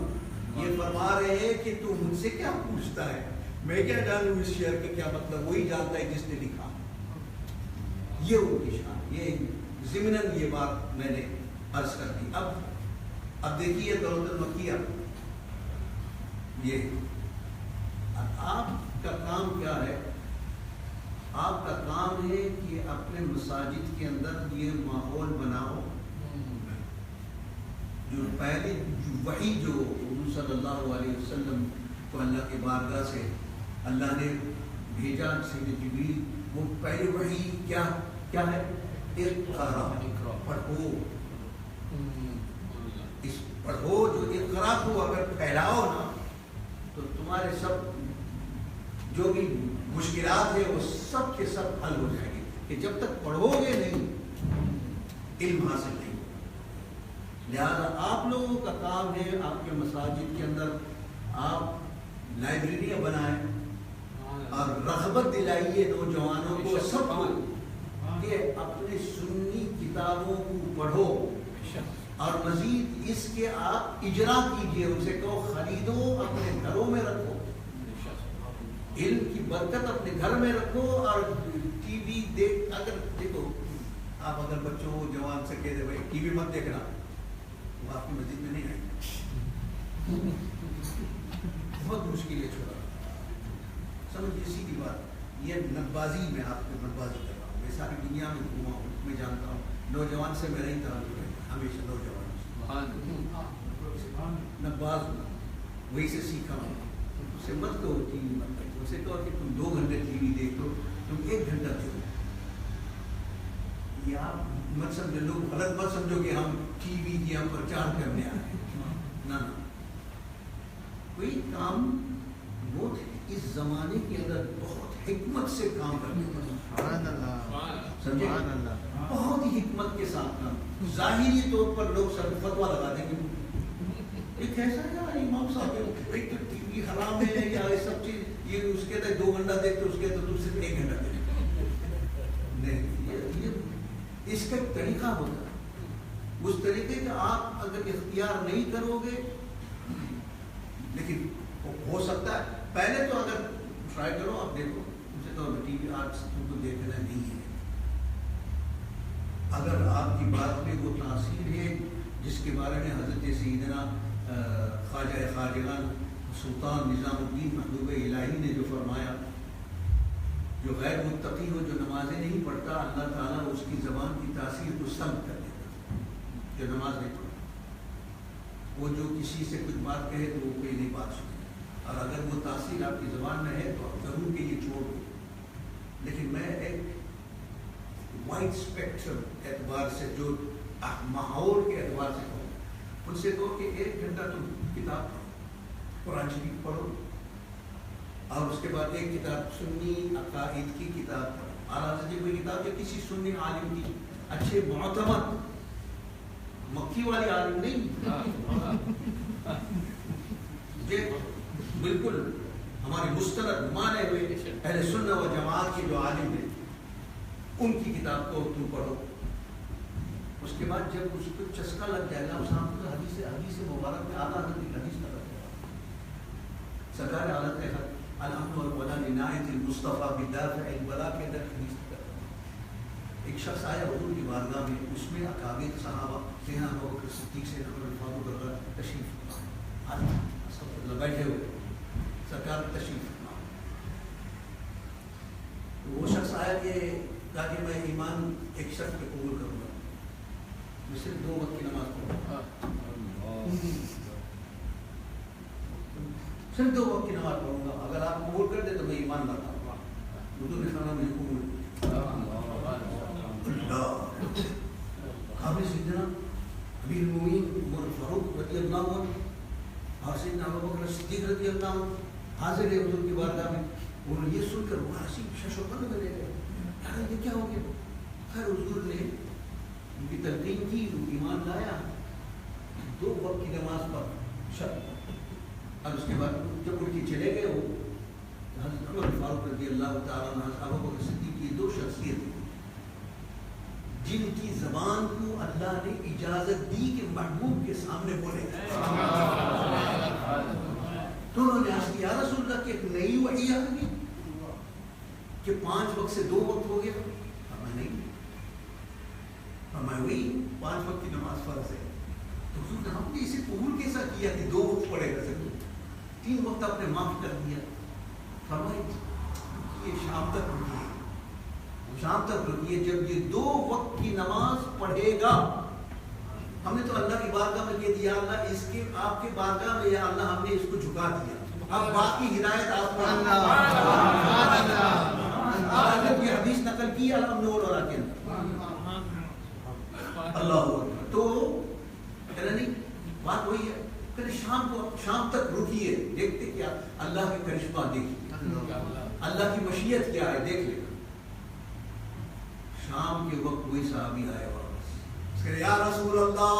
یہ فرما رہے ہیں کہ تو مجھ سے کیا پوچھتا ہے، میں کیا جانوں اس شعر کا کیا مطلب، وہی جانتا ہے جس نے لکھا۔ یہ ان کی شان، یہ ضمناً یہ بات میں نے عرض کر دی۔ اب دیکھیے دولت المکیہ، یہ آپ کا کام کیا ہے؟ آپ کا کام ہے کہ اپنے مساجد کے اندر یہ ماحول بناؤ، جو پہلی وحی جو حضور صلی اللہ علیہ وسلم کو اللہ کے بارگاہ سے اللہ نے بھیجا، سید جبریل، وہ پہلی وحی کیا ہے؟ اقرا، پڑھو، اس پڑھو، جو اقرا کو اگر پھیلاؤ نا تو تمہارے سب جو بھی مشکلات ہے وہ سب کے سب حل ہو جائیں گے، کہ جب تک پڑھو گے نہیں علم حاصل نہیں۔ لہذا آپ لوگوں کا کام ہے آپ کے مساجد کے اندر آپ لائبریریاں بنائیں اور رغبت دلائیے نوجوانوں کو سب کو کہ اپنے سنی کتابوں کو پڑھو اور مزید اس کے آپ اجرا کیجئے، ان سے کہو خریدو اپنے گھروں میں رکھو، علم کی برکت اپنے گھر میں رکھو۔ اور ٹی وی دیکھ اگر دیکھو آپ اگر بچوں کو جوان سے کہہ دے بھائی ٹی وی مت دیکھنا، وہ آپ کی مسجد میں نہیں آئے گا، بہت مشکل ہے چھوڑا۔ سمجھ اسی کی بات، یہ نبازی میں آپ کو نبازی کر رہا ہوں، میں ساری دنیا میں گھوما ہوں، میں جانتا ہوں نوجوان سے میرا ہی تعلق ہے، ہمیشہ نوجوان نباز ہوں، وہی سے سیکھا ہوں۔ اس سے مت کہو ٹی وی مت دیکھو، اسے کہو کہ تم 2 گھنٹے ٹی وی دیکھو، تم 1 گھنٹہ دیکھو۔ یہ آپ مت سمجھو، لوگ غلط مت سمجھو کہ ہم ٹی وی کی ہم پرچار کرنے آئے ہیں، نہ کوئی کام وہ اس زمانے کے اندر بہت حکمت سے کام کرنے والا، سمجھے، بہت ہی حکمت کے ساتھ کام۔ ظاہری طور پر لوگ سب فتوا لگا دیں گے، ایک ایسا ہے امام صاحب ایک تو ٹی وی حرام ہے یا یہ سب چیز، یہ اس کے اندر 2 گھنٹہ دیکھتے اس کے اندر تم صرف 1 گھنٹہ دیکھتے، نہیں، یہ اس کا ایک طریقہ ہوتا ہے، اس طریقے کا آپ اگر اختیار نہیں کرو گے، لیکن ہو سکتا ہے پہلے تو اگر ٹرائی کرو، آپ دیکھو مجھے تو ٹی وی آج تم کو دیکھنا نہیں ہے، اگر آپ کی بات میں وہ تاثیر ہے جس کے بارے میں حضرت سیدنا خواجہ خواجگان سلطان نظام الدین محبوب الہی نے جو فرمایا، جو غیر متقی ہو، جو نمازیں نہیں پڑھتا، اللہ تعالیٰ اس کی زبان کی تاثیر کو سمجھ کر دیتا، جو نماز نہیں پڑھتا، وہ جو کسی سے کچھ بات کہے تو وہ کوئی نہیں بات سنے، اور اگر وہ تاثیر آپ کی زبان میں ہے تو آپ ضرور کہ یہ چھوڑ دو۔ لیکن میں ایک وائڈ اسپیکٹرم اعتبار سے، جو ماحول کے اعتبار سے کہوں، ان سے کہو کہ 1 گھنٹہ تم کتاب پڑھو، قرآن شریف پڑھو، اور اس کے بعد ایک کتاب سنی عقائد کی کتاب پڑھو، اعلیٰ حضرت کوئی کتاب ہے کسی سنی عالم کی، اچھے معتمد مکھی والی عالم نہیں، یہ بالکل ہمارے مستند مانے ہوئے اہل سنت و جماعت کے جو عالم ہیں ان کی کتاب کو تم پڑھو۔ اس کے بعد جب اس کو چسکا لگ جائے گا، اس آپ کو حدیث مبارک میں اعلیٰ حضرت کی حدیث کا لگ جائے گا، سرکار حالت ہے الحمد والولا لنایت المصطفیٰ بدافع البلا کے اندر حدیث کرتا ہے۔ ایک شخص آیا حضور کی بارگاہ میں، اس میں اکابر صحابہ سیدنا ابوبکر صدیق سے فاروق رضی تشریف بیٹھے ہوئے، سرکار تشریف وہ شخص آیا کہ کہا کہ میں ایمان ایک شخص پہ قبول کروں گا، میں صرف 2 وقت کی نماز پڑھوں گا، صرف 2 وقت کی نماز پڑھوں گا، اگر آپ قبول کر دیں تو میں ایمان لاتا ہوں۔ حضور نے فرمایا مجھے قبول قابل سیدنا امیر المومنین عمر فاروق رضی اللہ عنہ اور سیدنا ابوبکر صدیق رضی اللہ عنہ حاضر ہے حضور کی بارگاہ میں، انہوں نے یہ سن کر وہ ہنسی ششوقت میں لے گئے، یار یہ کیا ہو گیا؟ خیر حضور نے ان کی تلقین کی، وہ ایمان لایا، 2 وقت کی نماز پر شرط، اور اس کے بعد جب ان کی چلے گئے وہ حضرت عمر فاروق رضی اللہ تعالیٰ عنہ ابوبکر صدیق کی 2 شخصیتیں جن کی زبان کو اللہ نے اجازت دی کہ محبوب کے سامنے بولے، تو انہوں نے عرض کیا یا رسول اللہ کہ ایک نئی وحی آ گئی کہ 5 وقت سے 2 وقت ہو گیا؟ فرمایا نہیں، فرمایا وہی 5 وقت کی نماز فرض ہے، تو حضور نے ہم نے اسے قبول کیسا کیا کہ 2 وقت پڑے گا، 3 وقت آپ نے معاف کر دیا؟ فرمایا یہ شام تک رکیے، شام تک رکیے، جب یہ 2 وقت کی نماز پڑھے گا، ہم نے تو اللہ کی بارگاہ میں کہہ دیا اللہ اس کے آپ کے بارگاہ میں یا اللہ ہم نے اس کو جھکا دیا، اب باقی ہدایت آپ کو اللہ کی حدیث نقل کی الحمد للہ کے اللہ تو کہنا نہیں، بات وہی ہے کہ شام تک رکیے، دیکھتے کیا اللہ کے کرشمہ دیکھیے، اللہ کی مشیت کیا ہے دیکھ لینا. شام کے وقت کوئی صحابی آئے واپس، یا رسول اللہ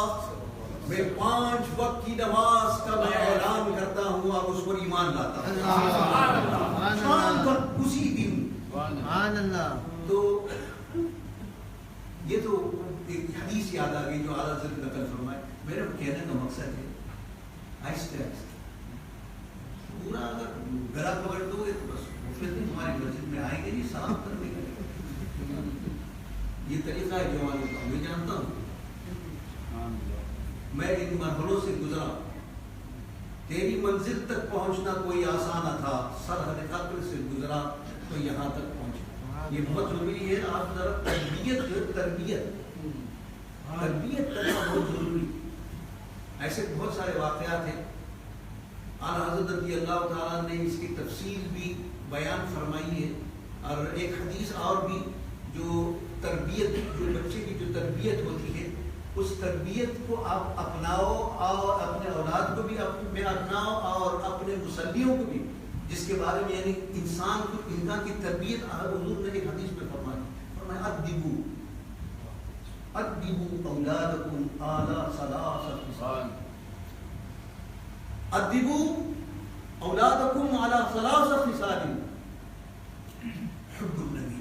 میں 5 وقت کی نماز کا میں اعلان کرتا ہوں، آپ اس پر ایمان لاتا ہوں. شام تک اسی دن. سبحان اللہ. تو یہ تو ایک حدیث یاد آ گئی جو اعلیٰ حضرت نقل فرمائے. میرا کہنے کا مقصد ہے آہستہ آہستہ پورا اگر گلا پکڑ دو گے تو بس پھر تمہاری مسجد میں آئیں گے نہیں، سلام کرنے کے. یہ طریقہ ہے جوانوں کا، میں جانتا ہوں. میں ان مرحلوں سے گزرا. تیری منزل تک پہنچنا کوئی آسان نہ تھا، سرحد قتل سے گزرا تو یہاں تک پہنچا. یہ بہت ضروری ہے. آپ ذرا تربیت کرنا بہت ضروری. ایسے بہت سارے واقعات ہیں. اعلیٰ حضرت رضی اللہ تعالیٰ نے اس کی تفصیل بھی بیان فرمائی ہے. اور ایک حدیث اور بھی جو تربیت، جو بچے کی جو تربیت ہوتی ہے، اس تربیت کو آپ اپناؤ اور اپنے اولاد کو بھی اپناؤ اور اپنے مسلیوں کو بھی، جس کے بارے میں یعنی انسان کی تربیت حضور نے ایک حدیث میں فرمایا ادبوا اولادکم علی ثلاث خصال. ادبوا اولادکم علی ثلاث خصال: حب النبی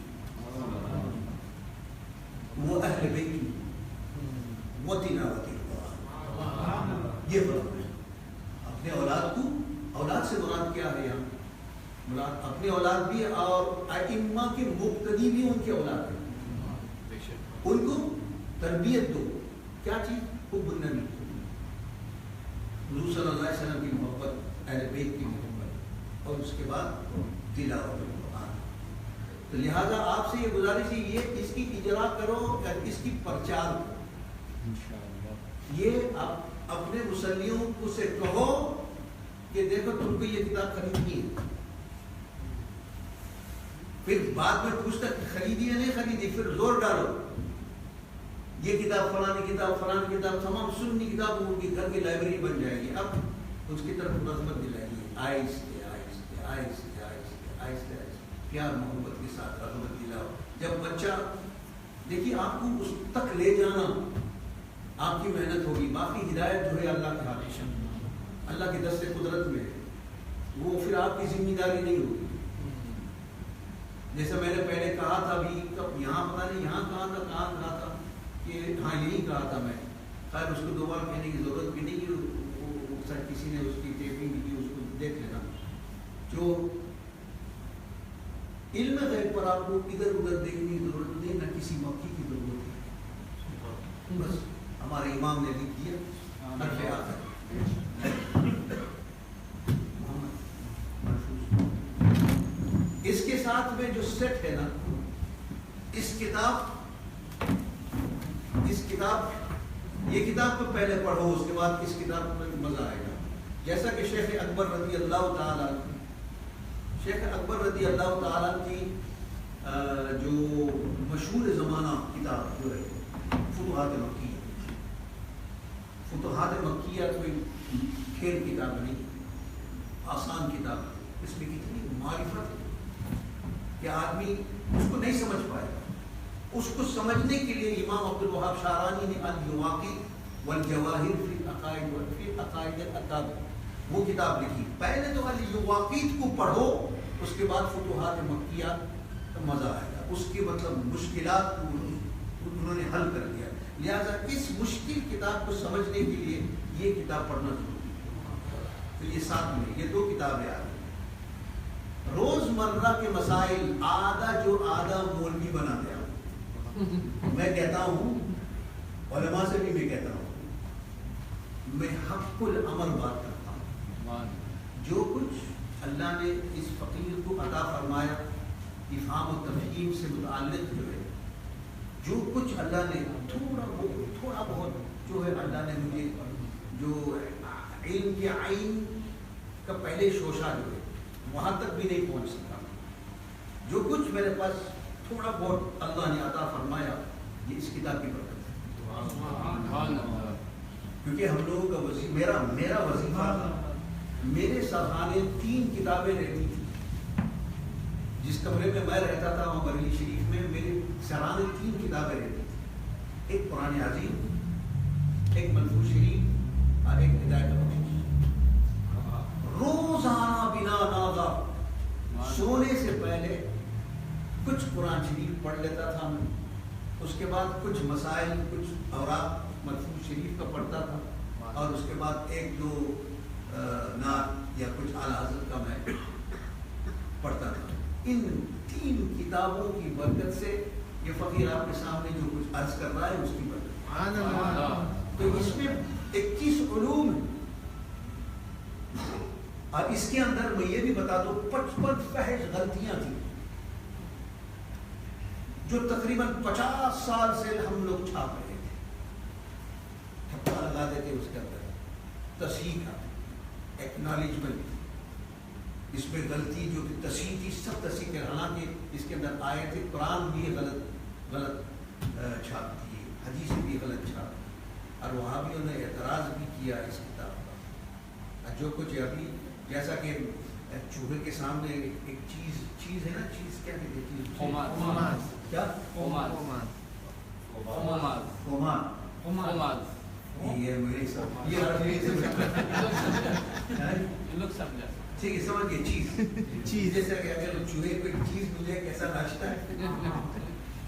واہل بیتی وتلاوت القرآن. یہ فرق ہے. اپنے اولاد کو، اولاد سے مراد کیا ہے یہاں؟ مراد اپنے اولاد بھی اور ائمہ کے مقتدی بھی ان کے اولاد ہیں. ان کو تربیت دو. کیا چیز؟ حب النبی، حضور صلی اللہ علیہ وسلم کی محبت، اہل بیت کی محبت، اور اس کے بعد تلاوت القرآن. تو لہذا آپ سے یہ گزارش ہے، یہ اس کی اجرا کرو، اس کی پرچار کرو. یہ آپ اپنے مسلیوں کو سے کہو کہ دیکھو تم کو یہ کتاب خریدنی ہے. پھر بعد میں پوچھتا خریدی یا نہیں خریدی، پھر زور ڈالو یہ کتاب فلانی کتاب تمام سنی کتاب ان کی گھر کی لائبریری بن جائے گی. اب اس کی طرف رغبت دلائیے، آہستہ آہستہ آہستہ آہستہ آہستہ پیار محبت کے ساتھ رغبت دلاؤ. جب بچہ دیکھیے آپ کو اس تک لے جانا آپ کی محنت ہوگی. باقی ہدایت جو ہے اللہ کے ہاتھ میں، اللہ کے دست قدرت میں ہے. وہ پھر آپ کی ذمہ داری نہیں ہوگی. جیسا میں نے پہلے کہا تھا ابھی، یہاں پتہ نہیں یہاں کہا تھا کہ ہاں یہی کہا تھا میں. خیر اس کو دوبارہ کہنے کی ضرورت بھی نہیں کہ سر کسی نے اس کی ٹیپنگ کی، اس کو دیکھ لینا. جو علم غیب پر آپ کو ادھر ادھر دیکھنے کی ضرورت نہیں، نہ کسی مکی کی ضرورت ہے. بس ہمارے امام نے لکھ دیا حرف آخر. اس کے ساتھ میں جو سیٹ ہے نا، اس کتاب یہ کتاب تو پہلے پڑھو، اس کے بعد اس کتاب میں مزہ آئے گا. جیسا کہ شیخ اکبر رضی اللہ تعالیٰ کی جو مشہور زمانہ کتاب جو ہے فتوحات مکیہ کوئی کھیل کتاب نہیں، آسان کتاب. اس میں کتنی معرفت ہے کہ آدمی اس کو نہیں سمجھ پائے گا. اس کو سمجھنے کے لیے امام عبد الوہاب شعرانی نے الجواقد والجواہر فی عقائد الاکابر وہ کتاب لکھی. پہلے تو الجواقد کو پڑھو، اس کے بعد فتوحات مکیہ کا مزہ آئے گا. اس کے مطلب مشکلات کو انہوں نے حل کر دیا. لہٰذا اس مشکل کتاب کو سمجھنے کے لیے یہ کتاب پڑھنا ضروری ہے. تو یہ ساتھ میں یہ 2 کتابیں آ گئی. روز مرہ کے مسائل آدھا مولوی بنا دیا. میں کہتا ہوں، علماء سے بھی میں کہتا ہوں، میں حق الامر بات کرتا ہوں. جو کچھ اللہ نے اس فقیر کو عطا فرمایا افہام و تفہیم سے متعلق جو ہے، جو کچھ اللہ نے تھوڑا بہت جو ہے اللہ نے مجھے جو علم کے عین کا پہلے شوشہ جو ہے وہاں تک بھی نہیں پہنچ سکتا. جو کچھ میرے پاس تھوڑا بہت اللہ نے عطا فرمایا یہ اس کتاب کی برکت ہے. کیونکہ ہم لوگوں کا میرا وظیفہ تھا، میرے سرحانے 3 کتابیں رہتی تھی. جس کمرے میں رہتا تھا وہاں بریلی شریف میں میرے سرانے 3 کتابیں رہتی تھیں، ایک قرآن عظیم، ایک منفوس شریف اور ایک ہدایت بخشش۔ روزانہ بنا ناغہ سونے سے پہلے کچھ قرآن شریف پڑھ لیتا تھا میں، اس کے بعد کچھ مسائل، کچھ اوراق منفوس شریف کا پڑھتا تھا، اور اس کے بعد 1-2 نعت یا کچھ اعلیٰ حضرت کا میں پڑھتا تھا۔ ان 3 کتابوں کی برکت سے یہ فقیر آپ کے سامنے جو کچھ عرض کر رہا ہے اس کی برکت، تو اس میں 21 علوم ہیں، اور اس کے اندر میں یہ بھی بتا دوں 55 فحش غلطیاں تھیں جو تقریباً 50 سال سے ہم لوگ چھاپ رہے تھے، ٹھپا لگا دیتے اس کے اندر، تصحیح کا ایکنالجمنٹ، اس میں غلطی جو کہ تصحیح تھی سب تصحیح کر، حالانکہ اس کے اندر آئے تھے قرآن بھی غلط چھاپ تھی، حدیث بھی غلط چھاپ، اور وہابیوں نے اعتراض بھی کیا اس کتاب پر۔ جو کچھ ابھی جیسا کہ چوہے کے سامنے ایک چیز ہے نا، چیز کیا کہتے ہیں، چیز کیا یہ میرے سب ٹھیک ہے سمجھ گئے، چیز جیسا کہ اگر چوہے کو ایک چیز ملے کیسا ناشتا ہے،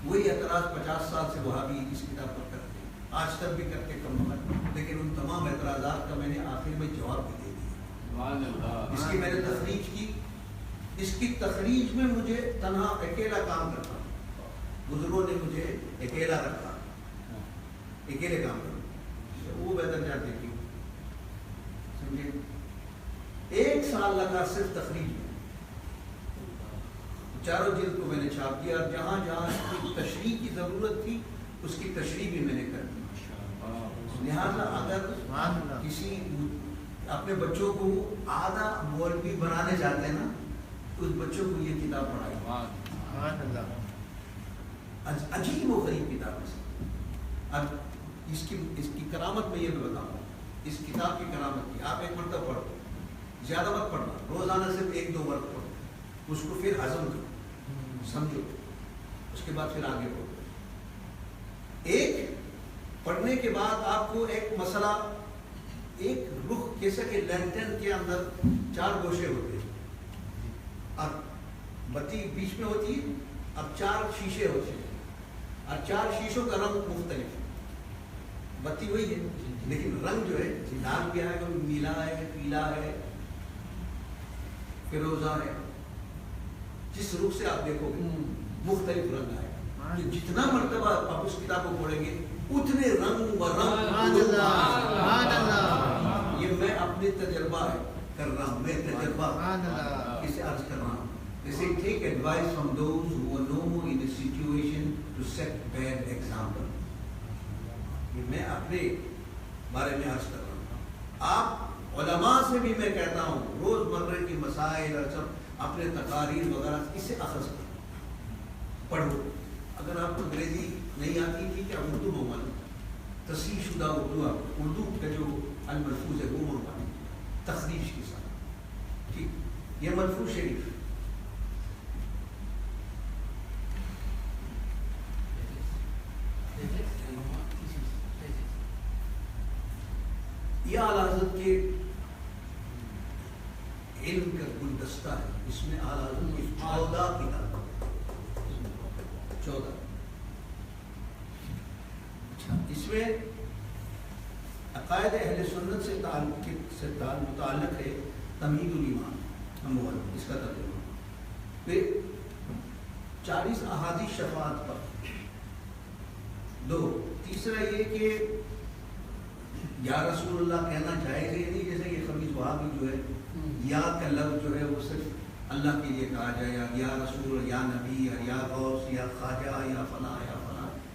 وہی اعتراض 50 سال سے وہابی اس کتاب پر کرتے ہیں، آج تک بھی کرتے کم وقت، لیکن ان تمام اعتراضات کا میں نے آخر میں جواب بھی دے دیا۔ اس کی میں نے تخریج کی، اس کی تخریج میں مجھے تنہا اکیلا کام کرنا، بزرگوں نے مجھے اکیلا رکھا، اکیلے کام کرنا، وہ بہتر جاتے کیوں سمجھے۔ 1 سال لگا صرف تخریج میں، چاروں جلد کو میں نے چھاپ دیا، اور جہاں جہاں اس کی تشریح کی ضرورت تھی اس کی تشریح بھی میں نے کر دی۔ لہٰذا اگر کسی اپنے بچوں کو آدھا مولوی بنانے چاہتے ہیں نا، تو اس بچوں کو یہ کتاب پڑھائی، عجیب و غریب کتاب ہے۔ اب اس کی کرامت میں یہ بھی بتاؤں، اس کتاب کی کرامت کی، آپ ایک مرتبہ پڑھو، زیادہ مت پڑھنا، روزانہ صرف 1-2 ورق پڑھو، اس کو پھر ہضم کرو، سمجھو، اس کے بعد پھر آگے پڑھو۔ ایک پڑھنے کے بعد آپ کو ایک مسئلہ، ایک رخ، جیسے کہ لینٹرن کے اندر 4 گوشے ہوتے ہیں، اب بتی بیچ میں ہوتی ہے، اب 4 شیشے ہوتے ہیں، اور 4 شیشوں کا رنگ مختلف ہے، بتی وہی ہے لیکن رنگ جو ہے لال بھی ہے، کبھی نیلا ہے، پیلا ہے، فیروزہ ہے، جس رخ سے آپ دیکھو گے مختلف رنگ آئے، جتنا مرتبہ آپ اس کتاب کو پڑھیں گے اتنے رنگ و رنگ، یہ میں اپنے تجربہ کر رہا ہوں، میں تجربہ اسے عرض کر رہا ہوں۔ جیسے take advice from those who are no more in a situation to set bad example، یہ میں اپنے بارے میں عرض کر رہا ہوں۔ آپ علماء سے بھی میں کہتا ہوں، روز مرہ کی مسائل اور سب اپنے تقاریر وغیرہ اسے اخذ کرو، پڑھو۔ اگر آپ کو انگریزی نہیں آتی تھی کہ اردو منگوانا، تصحیح شدہ اردو کا جو الملفوظ ہے وہ منگوانا تخریج کے ساتھ، ٹھیک۔ یہ ملفوظ شریف یہ اعلیٰ حضرت کے علم کا گلدستہ ہے، اس میں اعلیٰ حضرت کی 14 کتاب، 14۔ اچھا، اس میں عقائد اہل سنت سے متعلق ہے تمہید الایمان نمبر 1، اس کا ترجمہ، پھر 40 احادیث شفاعت پر 2، تیسرا یہ کہ یا رسول اللہ کہنا جائز ہے نہیں، جیسے یہ خبیث وہابی جو ہے یا کا لفظ جو ہے وہ صرف اللہ کے لیے کہا جائے، یا رسول، یا نبی، یا غوث، یا خواجہ، یا فلاں،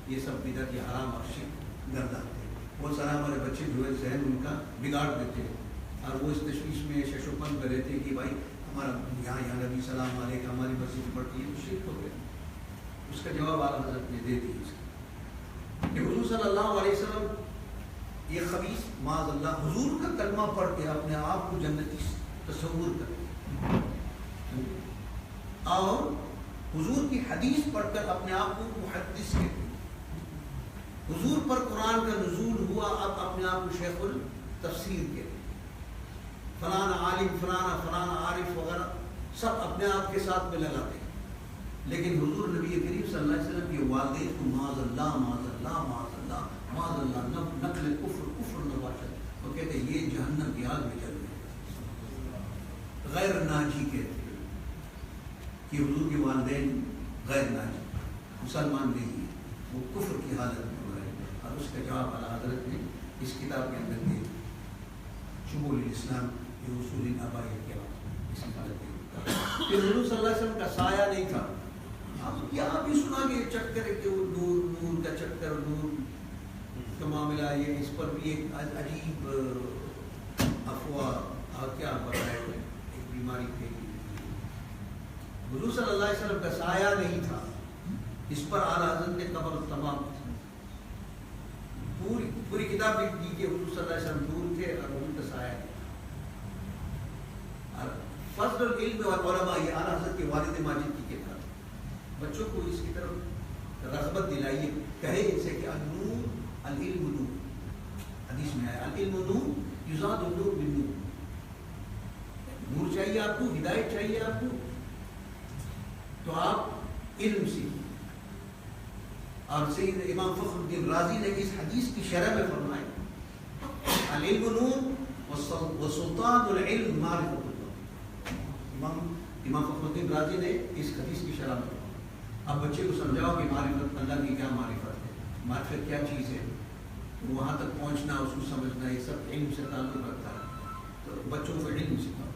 یہ سب بدعت یا حرام اور شرک گرداتے ہیں۔ بہت سارا ہمارے بچے جو ہے ذہن ان کا بگاڑ دیتے ہیں، اور وہ اس تشویش میں شش و پن میں رہتے ہیں کہ بھائی ہمارا یہاں یا نبی سلام علیکم ہماری مسجد پڑھتی ہے تو شرک ہو گیا۔ اس کا جواب اعلیٰ حضرت نے دے دی کہ حضور صلی اللہ علیہ وسلم یہ خبیث معاذ اللہ حضور کا کلمہ پڑھ کے اپنے آپ کو جنتی تصور کرے، اور حضور کی حدیث پڑھ کر اپنے آپ کو محدث کہتے ہیں. حضور پر قرآن کا نزول ہوا، اب اپنے آپ کو شیخ التفسیر کہتے ہیں. فلانا عالم، فلانا عارف وغیرہ سب اپنے آپ کے ساتھ میں لگاتے ہیں. لیکن حضور نبی کریم صلی اللہ علیہ وسلم کے والدین کو معاذ اللہ معاذ اللہ معاذ اللہ معاذ اللہ نقل کفر نواشد، وہ کہتے ہیں یہ جہنم کی آگ میں چل رہے ہیں. غیر ناجی کہتے ہیں کہ حضور کے والدین غیر ناجی مسلمان نہیں ہیں، وہ کفر کی حالت میں ہو رہے ہیں. اور اس کا جواب اعلیٰ حضرت نے اس کتاب کے اندر دیا، شمول الاسلام یہ اصول الآبائی کے بعد اس کی حالت میں. کہ حضور صلی اللہ علیہ وسلم کا سایہ نہیں تھا. اب یہاں بھی سنا کہ چکر ہے کہ وہ نور کا چکر، نور کا معاملہ، یہ اس پر بھی ایک عجیب افواہ کیا بتایا ایک بیماری تھی. حضور صلی اللہ علیہ وسلم کا سایہ نہیں تھا، اس پر اعلیٰ حضرت نے قبر تمام پوری کتاب لکھ دی کہ حضور صلی اللہ علیہ وسلم دور تھے اور ان کا سایہ نہیں. فضل العلم والعلماء یہ اعلیٰ حضرت کے والد ماجد کی کتاب. بچوں کو اس کی طرف رغبت دلائیے، کہے ان سے کہ النور العلم نور، حدیث میں آیا العلم نور یزاد النور بالنور. نور چاہیے آپ کو، ہدایت چاہیے آپ کو، تو آپ علم سیکھیں. اور سید امام فخر الدین رازی نے اس حدیث کی شرح میں فرمایا العلم نور وسلطان العلم معرفت اللہ. امام فخر الدین رازی نے اس حدیث کی شرح میں. اب بچے کو سمجھاؤ کہ معرفت اللہ کی کیا معرفت ہے، معرفت کیا چیز ہے، وہاں تک پہنچنا، اس کو سمجھنا، یہ سب علم سے تعلق رکھتا ہے. تو بچوں کو علم سکھاؤ.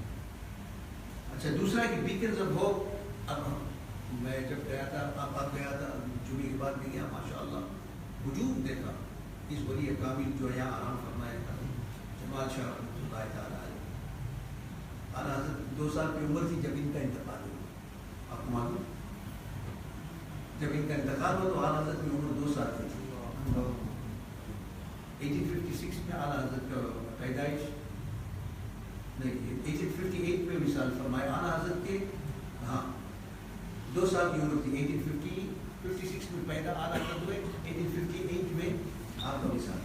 اچھا دوسرا کہ بیکنز آف ہوپ. اب میں جب گیا تھا، اب گیا تھا جمعے کے بعد نہیں گیا، ماشاء اللہ ہجوم دیکھا اس ولی کامل جو یہاں آرام فرمایا تھا جمال شاہ رحمۃ اللہ تعالیٰ علیہ. اعلیٰ حضرت 2 سال کی عمر تھی جب ان کا انتقال ہوا. آپ کو معلوم جب ان کا انتقال ہوا تو اعلیٰ حضرت کی عمر 2 سال کی تھی. 1856 میں اعلیٰ حضرت کا پیدائش نہیں، 1858 میں مثال فرمایا. اعلیٰ حضرت کے 2 سال کی عمر تھی. 1856 میں پیدا اعلیٰ حضرت ہوئے، 1858 میں آپ کا وصال.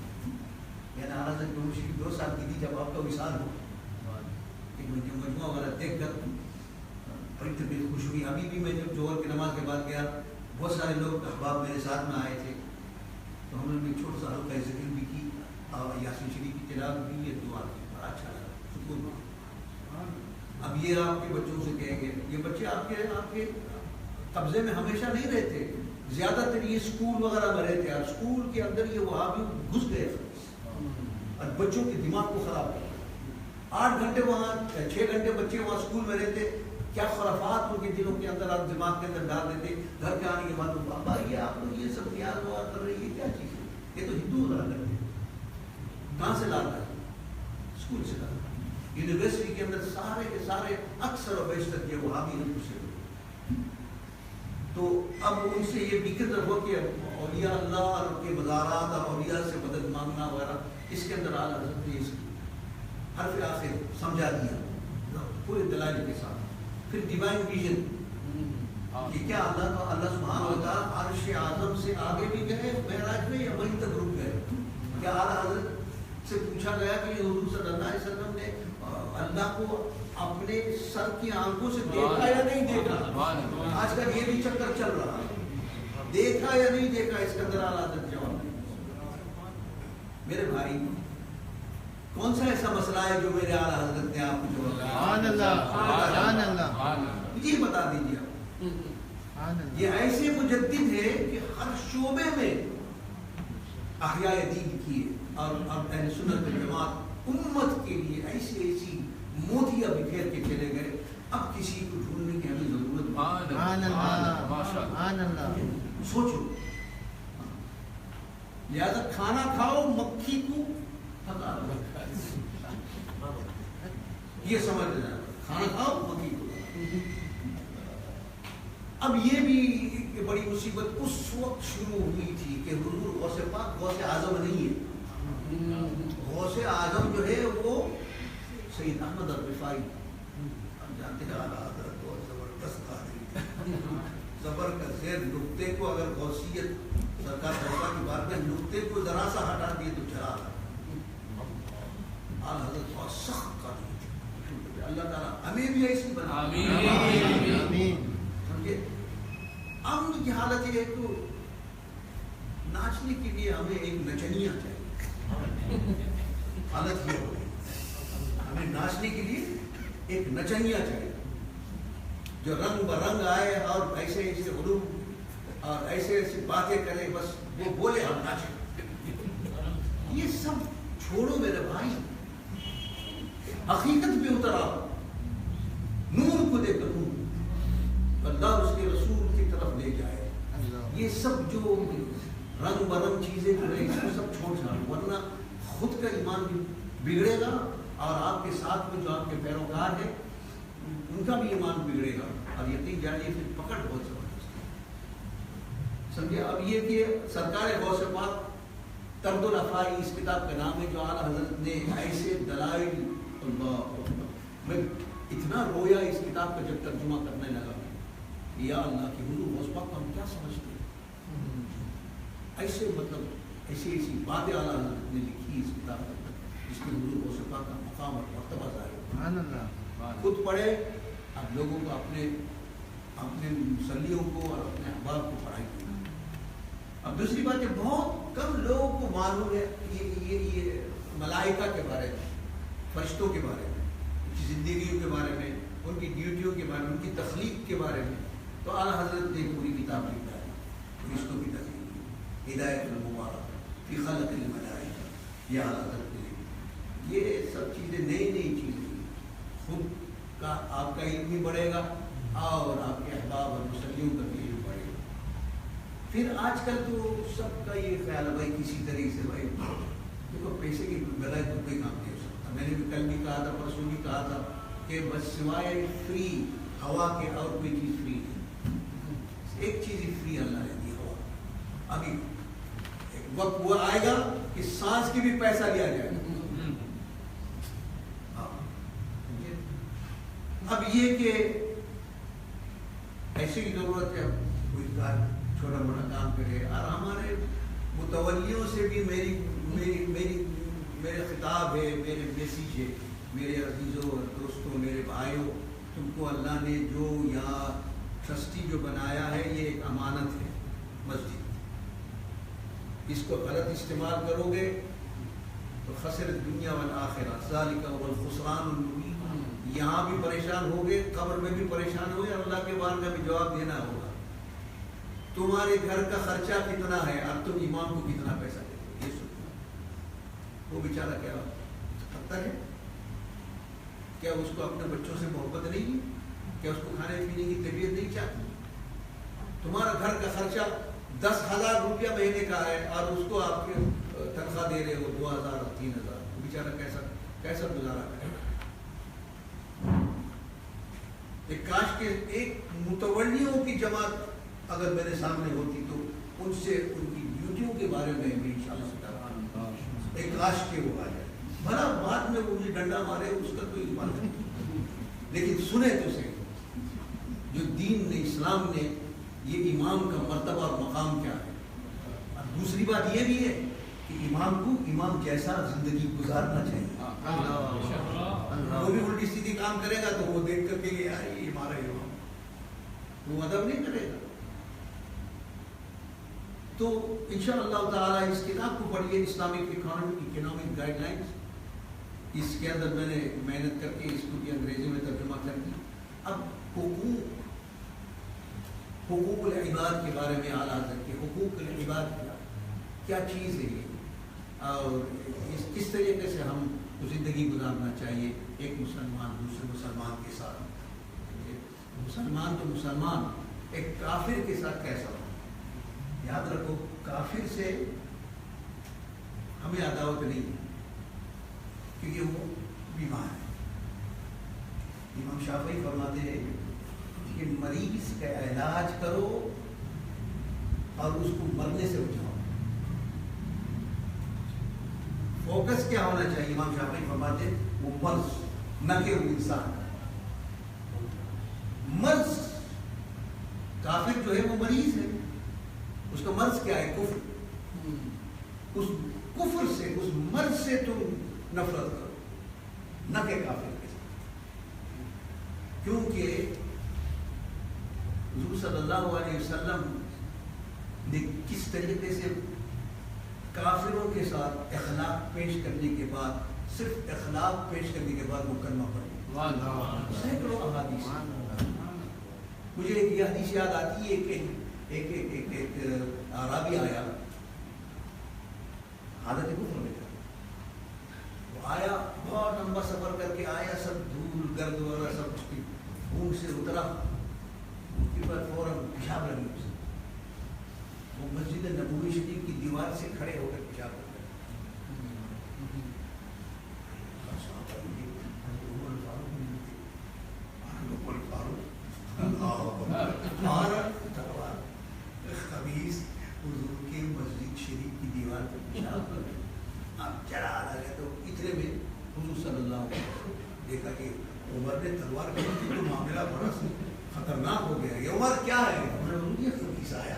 یعنی اعلیٰ حضرت کی عمر 2 سال کی تھی جب آپ کا وصال ہوا. ایک مجموعہ والا دیکھ کر بڑی طبیعت خوش ہوئی. ابھی بھی میں جب جوہر کی نماز کے بعد گیا، بہت سارے لوگ احباب میرے ساتھ میں آئے تھے، تو ہم نے ایک چھوٹا سا حلقہ ذکر بھی کی اور یاسین شریف کی تلاوت بھی، یہ دعا کی. بڑا اچھا لگا، سکون. اب یہ آپ کے بچوں سے کہیں گے، یہ بچے آپ کے قبضے میں ہمیشہ نہیں رہتے، زیادہ تر یہ اسکول وغیرہ میں رہتے ہیں. اور اسکول کے اندر یہ وہابی گھس گئے اور بچوں کے دماغ کو خراب کر. 8 گھنٹے وہاں 6 گھنٹے بچے وہاں اسکول میں رہتے، کیا خرافات ان کے دلوں کے اندر اور دماغ کے اندر ڈال دیتے. گھر کے آنے کے بعد بابا یہ آپ لوگ یہ سب نیاز دعا کر رہے ہیں، یہ کیا چیز ہے؟ یہ تو ہندو وغیرہ کرتے ہیں. کہاں سے لاتا ہے؟ اسکول سے لاتا ہے. یونیورسٹی کے اندر سارے کے سارے اکثر و بیشتر یہ وہابی ہیں. تو اب ان سے یہ فکر ہو کہ اولیاء اللہ اور ان کے مزارات اور اولیاء سے مدد مانگنا وغیرہ، اس کے اندر اعلیٰ حضرت نے اس حرف آخر سمجھا دیا پورے دلائل کے ساتھ. پھر ڈیوائن ویژن کہ کیا اللہ سبحانہ و تعالیٰ عرش اعظم سے آگے بھی گئے معراج میں یا وہیں تک رک گئے؟ کیا اعلیٰ حضرت سے پوچھا گیا کہ حضور صلی اللہ علیہ وسلم نے اللہ کو اپنے سر کی آنکھوں سے دیکھا یا نہیں دیکھا؟ آج کل یہ بھی چکر چل رہا ہے، دیکھا یا نہیں دیکھا، اس کے اندر اعلیٰ حضرت جواب نہیں. میرے بھائی کون سا ایسا مسئلہ ہے جو میرے اعلیٰ حضرت نے آپ کو جواب مجھے بتا دیجیے. یہ ایسے مجدد ہے کہ ہر شعبے میں احیاء دین کیے اور اہل سنت والجماعت امت کے لیے ایسی ایسی موتیاں بکھیر کے چلے گئے. اب کسی کو ڈھونڈنے کی ہمیں ضرورت نہیں. سوچو، لہذا کھانا کھاؤ مکھی کو پکا لو، یہ سمجھ لینا. کھانا کھاؤ مکھی کو. اب یہ بھی بڑی مصیبت اس وقت شروع ہوئی تھی کہ حضور غوث پاک غوث اعظم نہیں ہے. غوث اعظم جو ہے وہ سید احمد الرفاعی. ہم جانتے ہیں اعلیٰ حضرت بہت زبردست قادری تھے. زبر کا زیر نقطے کو اگر غوثیت سرکار دربار کی بات میں نقطے کو ذرا سا ہٹا دیے تو چلا آل حضرت بہت سخت قانون. اللہ تعالیٰ ہمیں بھی ایسی بنا. سمجھے؟ امن کی حالت یہ ہے تو ناچنے کے لیے ہمیں ایک نچنیا چاہیے. حالت یہ ہو گئی ہمیں ناچنے کے لیے ایک نچنیا چاہیے جو رنگ برنگ آئے اور ایسے ایسے علوم اور ایسے ایسی باتیں کرے, بس وہ بولے ہم ناچیں. یہ سب چھوڑو میرے بھائی, حقیقت پہ اتر آؤ, نور کو دیکھ کر اللہ اس کے رسول کی طرف لے جائے. یہ سب جو رنگ برنگ چیزیں جو ہے اس کو سب چھوڑ جاؤ, ورنہ خود کا ایمان بھی بگڑے گا اور آپ کے ساتھ میں جو آپ کے پیروکار ہیں ان کا بھی ایمان بگڑے گا. اور یقین جانیے پھر پکڑ بہت زبردست سمجھے. اب یہ کہ سرکار غوث پاک طرد الافائی اس کتاب کا نام ہے جو اعلیٰ حضرت نے ایسے دلائل, اللہ میں اتنا رویا اس کتاب کا جب ترجمہ کرنے لگا. یا اللہ کی حضور غوث پاک ہم کیا سمجھتے ہیں, ایسے مطلب ایسی ایسی باتیں اعلیٰ حضرت نے لکھی اس کتاب میں جس کی حضور غوث پاک کا مقام اور مرتبہ ظاہر. خود پڑھے, اب لوگوں کو اپنے مسلیوں کو اور اپنے احباب کو پڑھائی. اب دوسری بات ہے بہت کم لوگوں کو معلوم ہے یہ ملائکہ کے بارے میں, فرشتوں کے بارے میں, ان کی زندگیوں کے بارے میں, ان کی ڈیوٹیوں کے بارے میں, ان کی تخلیق کے بارے میں. تو اعلیٰ حضرت نے پوری کتاب لکھا ہے فرشتوں کی تخلیق, ہدایت المبارک فی خلق الملائکہ, یہ اعلیٰ حضرت نے لکھی. یہ سب چیزیں نئی نئی چیزیں, خود کا آپ کا علم بھی بڑھے گا اور آپ کے احباب اور مسلیوں کا بھی علم بڑھے گا. پھر آج کل تو سب کا یہ خیال ہے بھائی کسی طریقے سے بھائی دیکھو پیسے کے بغیر تو کوئی کام نہیں ہو سکتا. میں نے بھی کل بھی کہا تھا, پرسوں بھی کہا تھا کہ بس سوائے فری ہوا کے اور کوئی چیز فری نہیں. ایک چیز ہی فری اللہ نے دی, ہوا. ابھی ایک وقت وہ آئے گا کہ سانس کی بھی پیسہ لیا جائے گا. اب یہ کہ ایسی کی ضرورت ہے کوئی چھوٹا موٹا کام کرے. اور ہمارے متولیوں سے بھی میرے خطاب ہے, میرے میسیج ہے, میرے عزیزوں اور دوستوں, میرے بھائیوں, تم کو اللہ نے جو یہاں ٹرسٹی جو بنایا ہے یہ ایک امانت ہے مسجد. اس کو غلط استعمال کرو گے تو خسر دنیا والآخرہ, ذالک هو الخسران المبین. یہاں بھی پریشان ہوگے, قبر میں بھی پریشان ہوگے, اللہ کے بار میں بھی جواب دینا ہوگا. تمہارے گھر کا خرچہ کتنا ہے اور تم امام کو کتنا پیسہ دیتے ہو, یہ سوچو. وہ بیچارہ کیا کرتا ہے, کیا اس کو اپنے بچوں سے محبت نہیں ہے, کیا اس کو کھانے پینے کی طبیعت نہیں چاہتی. تمہارا گھر کا خرچہ 10,000 روپیہ مہینے کا ہے اور اس کو آپ کے تنخواہ دے رہے ہو 2,000 اور 3,000. وہ بیچارہ کیسا گزارا کرے. کاش کے ایک متولیوں کی جماعت اگر میرے سامنے ہوتی تو ان سے ان کی ڈیوٹیوں کے بارے میں بھی انشاءاللہ ایک کاش کے وہ آ جائے. بھلا بعد میں وہ مجھے ڈنڈا مارے اس کا کوئی ایمان نہیں, لیکن سنے تو صحیح جو دین نے, اسلام نے یہ امام کا مرتبہ اور مقام کیا ہے. اور دوسری بات یہ بھی ہے کہ امام کو امام جیسا زندگی گزارنا چاہیے. وہ بھی الٹی سیدھی کام کرے گا تو وہ دیکھ کر کے یہ ہمارا امام, وہ ادب نہیں کرے گا. تو انشاءاللہ تعالی اس کتاب کو پڑھیے, اسلامک اکنامک گائیڈ لائنز. اس کے اندر میں نے محنت کر کے اس کو بھی انگریزی میں ترجمہ کر دیا. اب حقوق العباد کے بارے میں اعلیٰ حضرت کے حقوق العباد کیا چیز ہے یہ, اور کس طریقے سے ہم زندگی گزارنا چاہیے ایک مسلمان دوسرے مسلمان کے ساتھ. مسلمان تو مسلمان ایک کافر کے ساتھ کیسا ہو. یاد رکھو کافر سے ہمیں عداوت نہیں ہے کیونکہ وہ بیمار ہے. امام شافعی فرماتے ہیں کہ مریض کا علاج کرو اور اس کو مرنے سے بچاؤ. فوکس کیا ہونا چاہیے؟ امام شافعی فرماتے ہیں وہ مرض نہ کہ وہ انسان. مرض کافر جو ہے وہ مریض ہے، اس کا مرض کیا ہے؟ کفر. اس کفر سے، اس مرض سے تم نفرت کرو، نہ کہ کافر کے ساتھ. کیونکہ حضور صلی اللہ علیہ وسلم نے کس طریقے سے کافروں کے ساتھ اخلاق پیش کرنے کے بعد، صرف اخلاق پیش کرنے کے بعد وہ کلمہ پڑھے. سینکڑوں احادیث. مجھے ایک یہ حدیث یاد آتی ہے کہ ایک اعرابی آیا حالت کفر میں تھا. وہ آیا، بہت لمبا سفر کر کے آیا، سب دھول گرد وغیرہ سب اس کی اونٹ سے اترا، ان کے بعد فوراً پیشاب لگی اسے. وہ مسجد نبوی شریف کی دیوار سے کھڑے ہو کر پیشاب کر رہے. خبیث حضور کے مسجد شریف کی دیوار پر پیشاب کر رہے. اب چلا آ گیا تو اتنے میں حضور صلی اللہ علیہ وسلم دیکھا کہ عمر نے تلوار کی تھی تو معاملہ بڑا خطرناک ہو گیا. یہ عمر کیا ہے؟ یہ خبیث آیا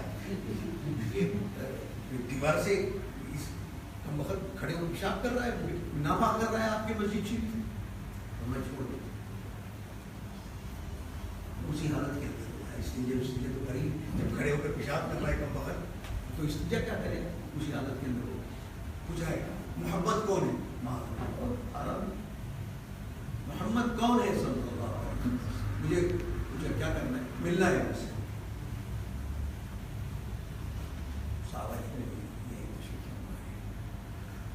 دیوار سے اس ہم وقت کھڑے ہو پیشاب کر رہا ہے، ناپاک کر رہا ہے آپ کی مسجد شریف. میں چھوڑ دوں اسی حالت کے اندر استنجا تو کری، جب کھڑے ہو کر پیشاب کر رہا ہے کم وقت تو استنجا کیا کرے گا؟ اسی حالت کے اندر ہو. پوچھا ہے محمد کون ہے؟ محمد کون ہے صلی اللہ علیہ وسلم؟ مجھے پوچھا کیا کرنا ہے؟ ملنا ہے مجھ سے.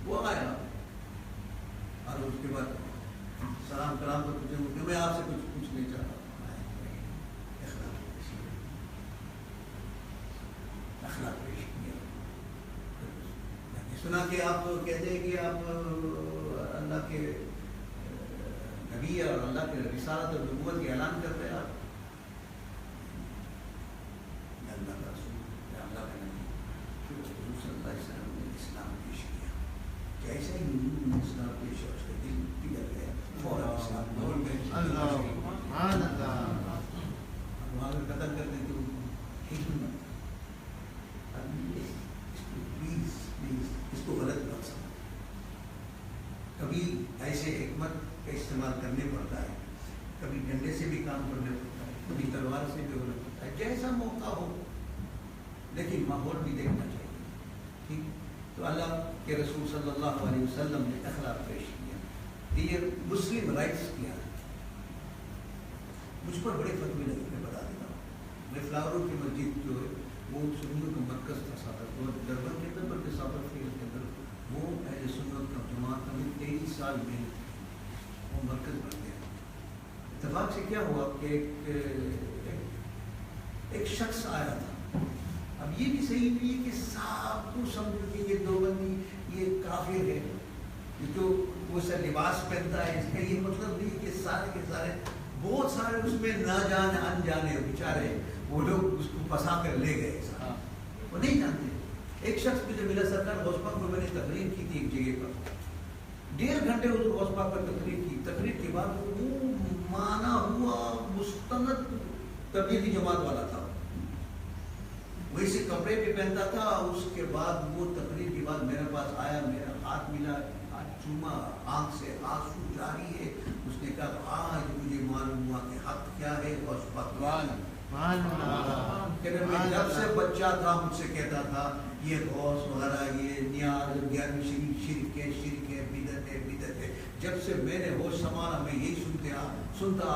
وہ آیا اور اس کے بعد سلام کلام کو پوچھے میں آپ سے کچھ پوچھنے چاہتا ہوں. اخلاق پیش کیا. سنا کہ آپ کہتے ہیں کہ آپ اللہ کے نبی اور اللہ کے رسالت اور نبوت کے اعلان کرتے ہیں. آپ اللہ کا رسول، اللہ کا نبی، حضور صلی اللہ علیہ وسلم نے اسلام پیش کیا. کیسے ہی حضور نے اسلام پیش کیا، اس کا دل پگھل گیا، فوراً اسلام بول گئے. وہاں پہ قتل کر دیتے حکمت. پلیز اس کو غلط مت سمجھ. کبھی ایسے حکمت کا استعمال کرنے پڑتا ہے، کبھی ڈنڈے سے بھی کام کرنا پڑتا ہے، کبھی تلوار سے بھی ہونا پڑتا ہے، جیسا موقع ہو، لیکن ماحول بھی دیکھنا چاہیے. ٹھیک. تو اللہ کے رسول صلی اللہ علیہ وسلم نے اخلاق پیش کیا. یہ مسلم رائٹس کیا ہے. مجھ پر بڑے فتوے لگے، میں بتا دیتا ہوں. میں فلاوروں کی مسجد جو ہے وہ سنیوں کا مرکز تھا سابق، اور دربار کے اندر بلکہ سابق کے اندر وہ اہل سنت کا جماعت ہمیں 23 سال میں وہ مرکز بن گیا. اتفاق سے کیا ہوا کہ ایک شخص آیا تھا. اب یہ بھی صحیح نہیں ہے کہ صاحب تو سمجھو کہ یہ دیوبندی یہ کافر ہے، جو وہ سا لباس پہنتا ہے، اس کا یہ مطلب نہیں کہ سارے کے سارے، بہت سارے اس میں نہ جانے انجانے بیچارے وہ لوگ اس کو پھنسا کر لے گئے. وہ نہیں جانتے. ایک شخص مجھے ملا سرکار غوث پاک میں نے تقریر کی تھی ایک جگہ پر، 1.5 گھنٹے اس غوث پاک پر تقریر کی. تقریر کے بعد وہ مانا ہوا مستند تبلیغی جماعت والا تھا، ویسے کپڑے بھی پہنتا تھا. اس کے بعد وہ تقریر کے بعد میرے پاس آیا، میرا ہاتھ ملا، چوما، آنکھ سے آنسو جاری ہے. اس نے کہا آج مجھے معلوم ہوا کہ حق کیا ہے. غوث پاک میں جب سے بچہ تھا مجھ سے کہتا تھا یہ غوث وغیرہ یہ نیاز 11ویں شرک ہے بدعت ہے. جب سے میں نے ہوش سنبھالا میں یہی سنتا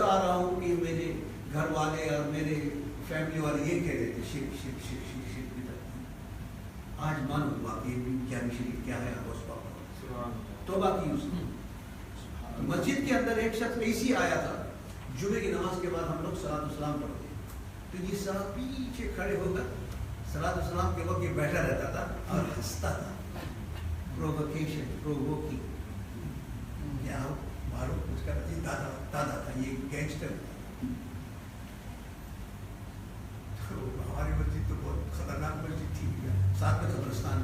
آ رہا ہوں کہ میرے گھر والے اور میرے فیملی والے یہ کہہ رہے تھے شرک بدعت. آج معلوم ہوا کہ 11ویں شریف کیا ہے. غوث پاک توبہ کی اس نے. مسجد کے اندر ایک شخص ایسی آیا تھا، جمعے کی نماز کے بعد ہم لوگ صلاۃ السلام پڑھتے ہیں تو یہ صاحب پیچھے کھڑے ہو کر صلاۃ السلام کے وقت یہ بیٹھا رہتا تھا اور ہنستا تھا. پروووکنگ کیا معلوم اس کا دادا تھا، یہ گینگسٹر تھا. ہماری مسجد تو بہت خطرناک مسجد تھی، ساتھ میں قبرستان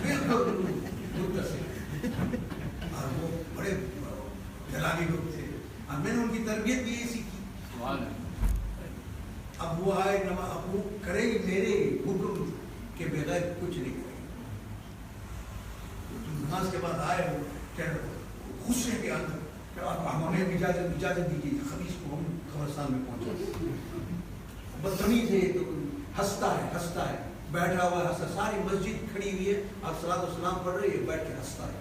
بالکل اور وہ بڑے جلالی لوگ تھے. اور میں نے ان کی تربیت بھی ایسی کی. اب وہ آئے اب وہ کرے گی میرے حکم کے بغیر کچھ نہیں کرے گی. نماز کے بعد آئے غصے کے اندر ہمیں اجازت دیجیے خبیث کو ہم قبرستان میں پہنچا. بدتمیز ہے تو ہنستا ہے بیٹھا ہوا ہے ہنستا. ساری مسجد کھڑی ہوئی ہے اب صلاۃ و سلام پڑھ رہی ہے بیٹھ کے ہنستا ہے.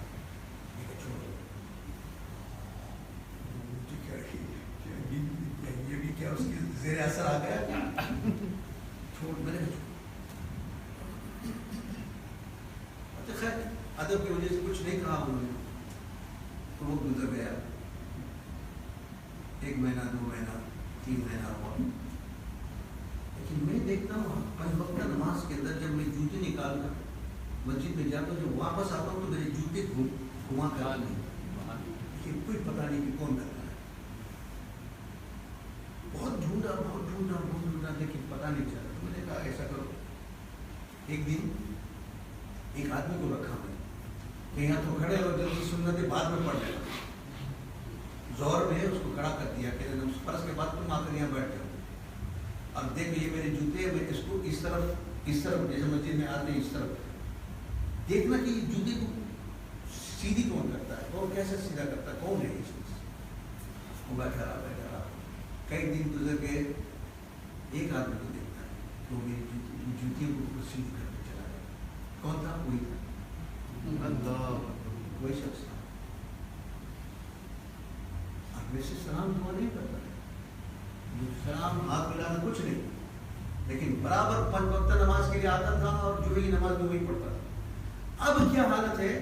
یہ بھی کیا اس کی زیر اثر آ گیا چھوڑ میں نے. اچھا خیر ادب کی وجہ سے کچھ نہیں کہا انہوں نے تو وہ گزر گیا. 1 مہینہ 2 مہینہ 3 مہینہ ہوا. لیکن میں دیکھتا ہوں 5 وقت نماز کے اندر جب میں جوتے نکال کر مسجد میں جاتا ہوں جب واپس آتا ہوں تو میرے جوتے گھما کر نہیں کوئی پتہ نہیں کہ کون کرتا ہے. بہت ڈھونڈا لیکن پتہ نہیں چلا. تو میں نے کہا ایسا کرو ایک دن ایک آدمی کو رکھا میں کہ یہاں تو کھڑے اور جلدی سنتیں بعد میں پڑھ لینا. زور میں اس کو کھڑا کر دیا کہ فرض کے بعد تم آ کر یہاں بیٹھ جاؤ. اب دیکھو یہ میرے جوتے میں اس کو اس طرف جیسے مسجد میں آتے ہیں اس طرف دیکھنا کہ یہ جوتے کو سیدھی کون کرتا ہے اور کیسے سیدھا کرتا ہے کون ہے یہ چیز. وہ بیٹھا رہا. کئی دن گزر گئے ایک آدمی کو دیکھتا ہے تو میری جوتی کو سیدھی کر کے چلا گیا. کون تھا؟ وہی تھا وہی شخص تھا. اب ویسے سلام دعا نہیں کرتا سلام ہاتھ ملانا کچھ نہیں لیکن برابر 5 وقت نماز کے لیے آتا تھا اور جو ہی نماز میں وہی پڑھتا تھا. اب کیا حالت ہے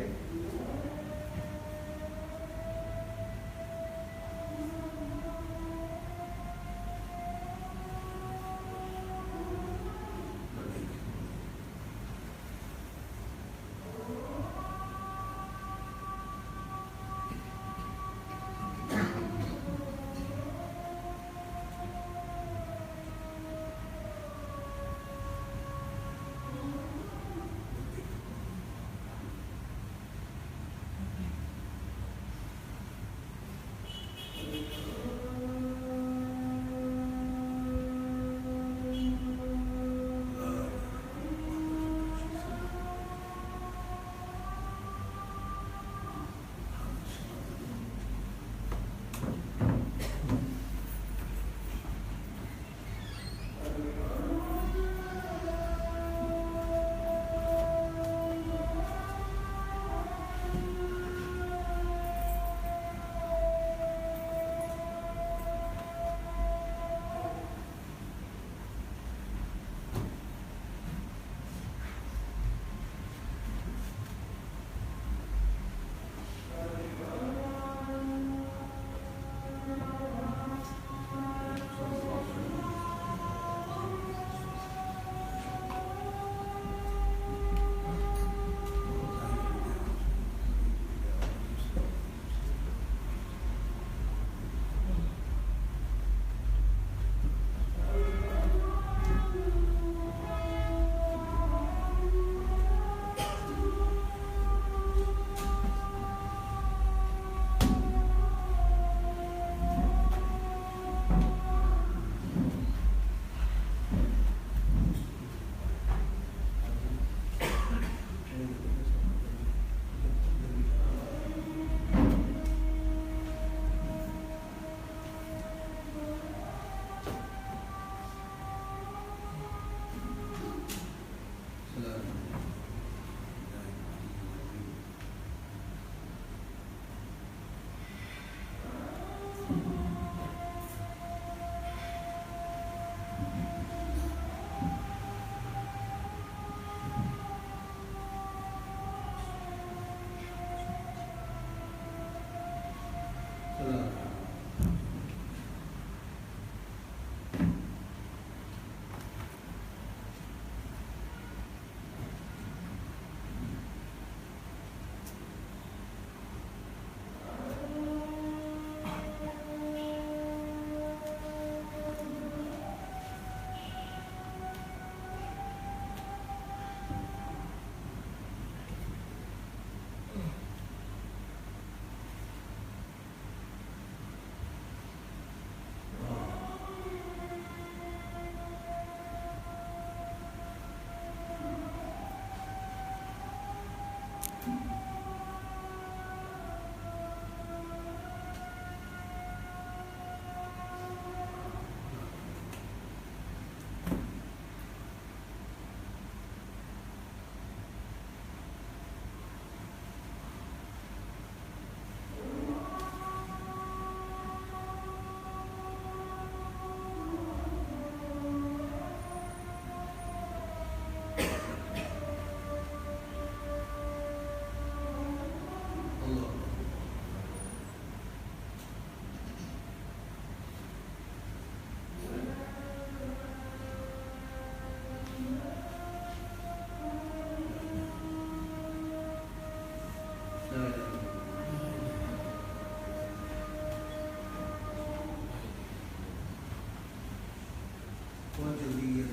بہت جلدی یہ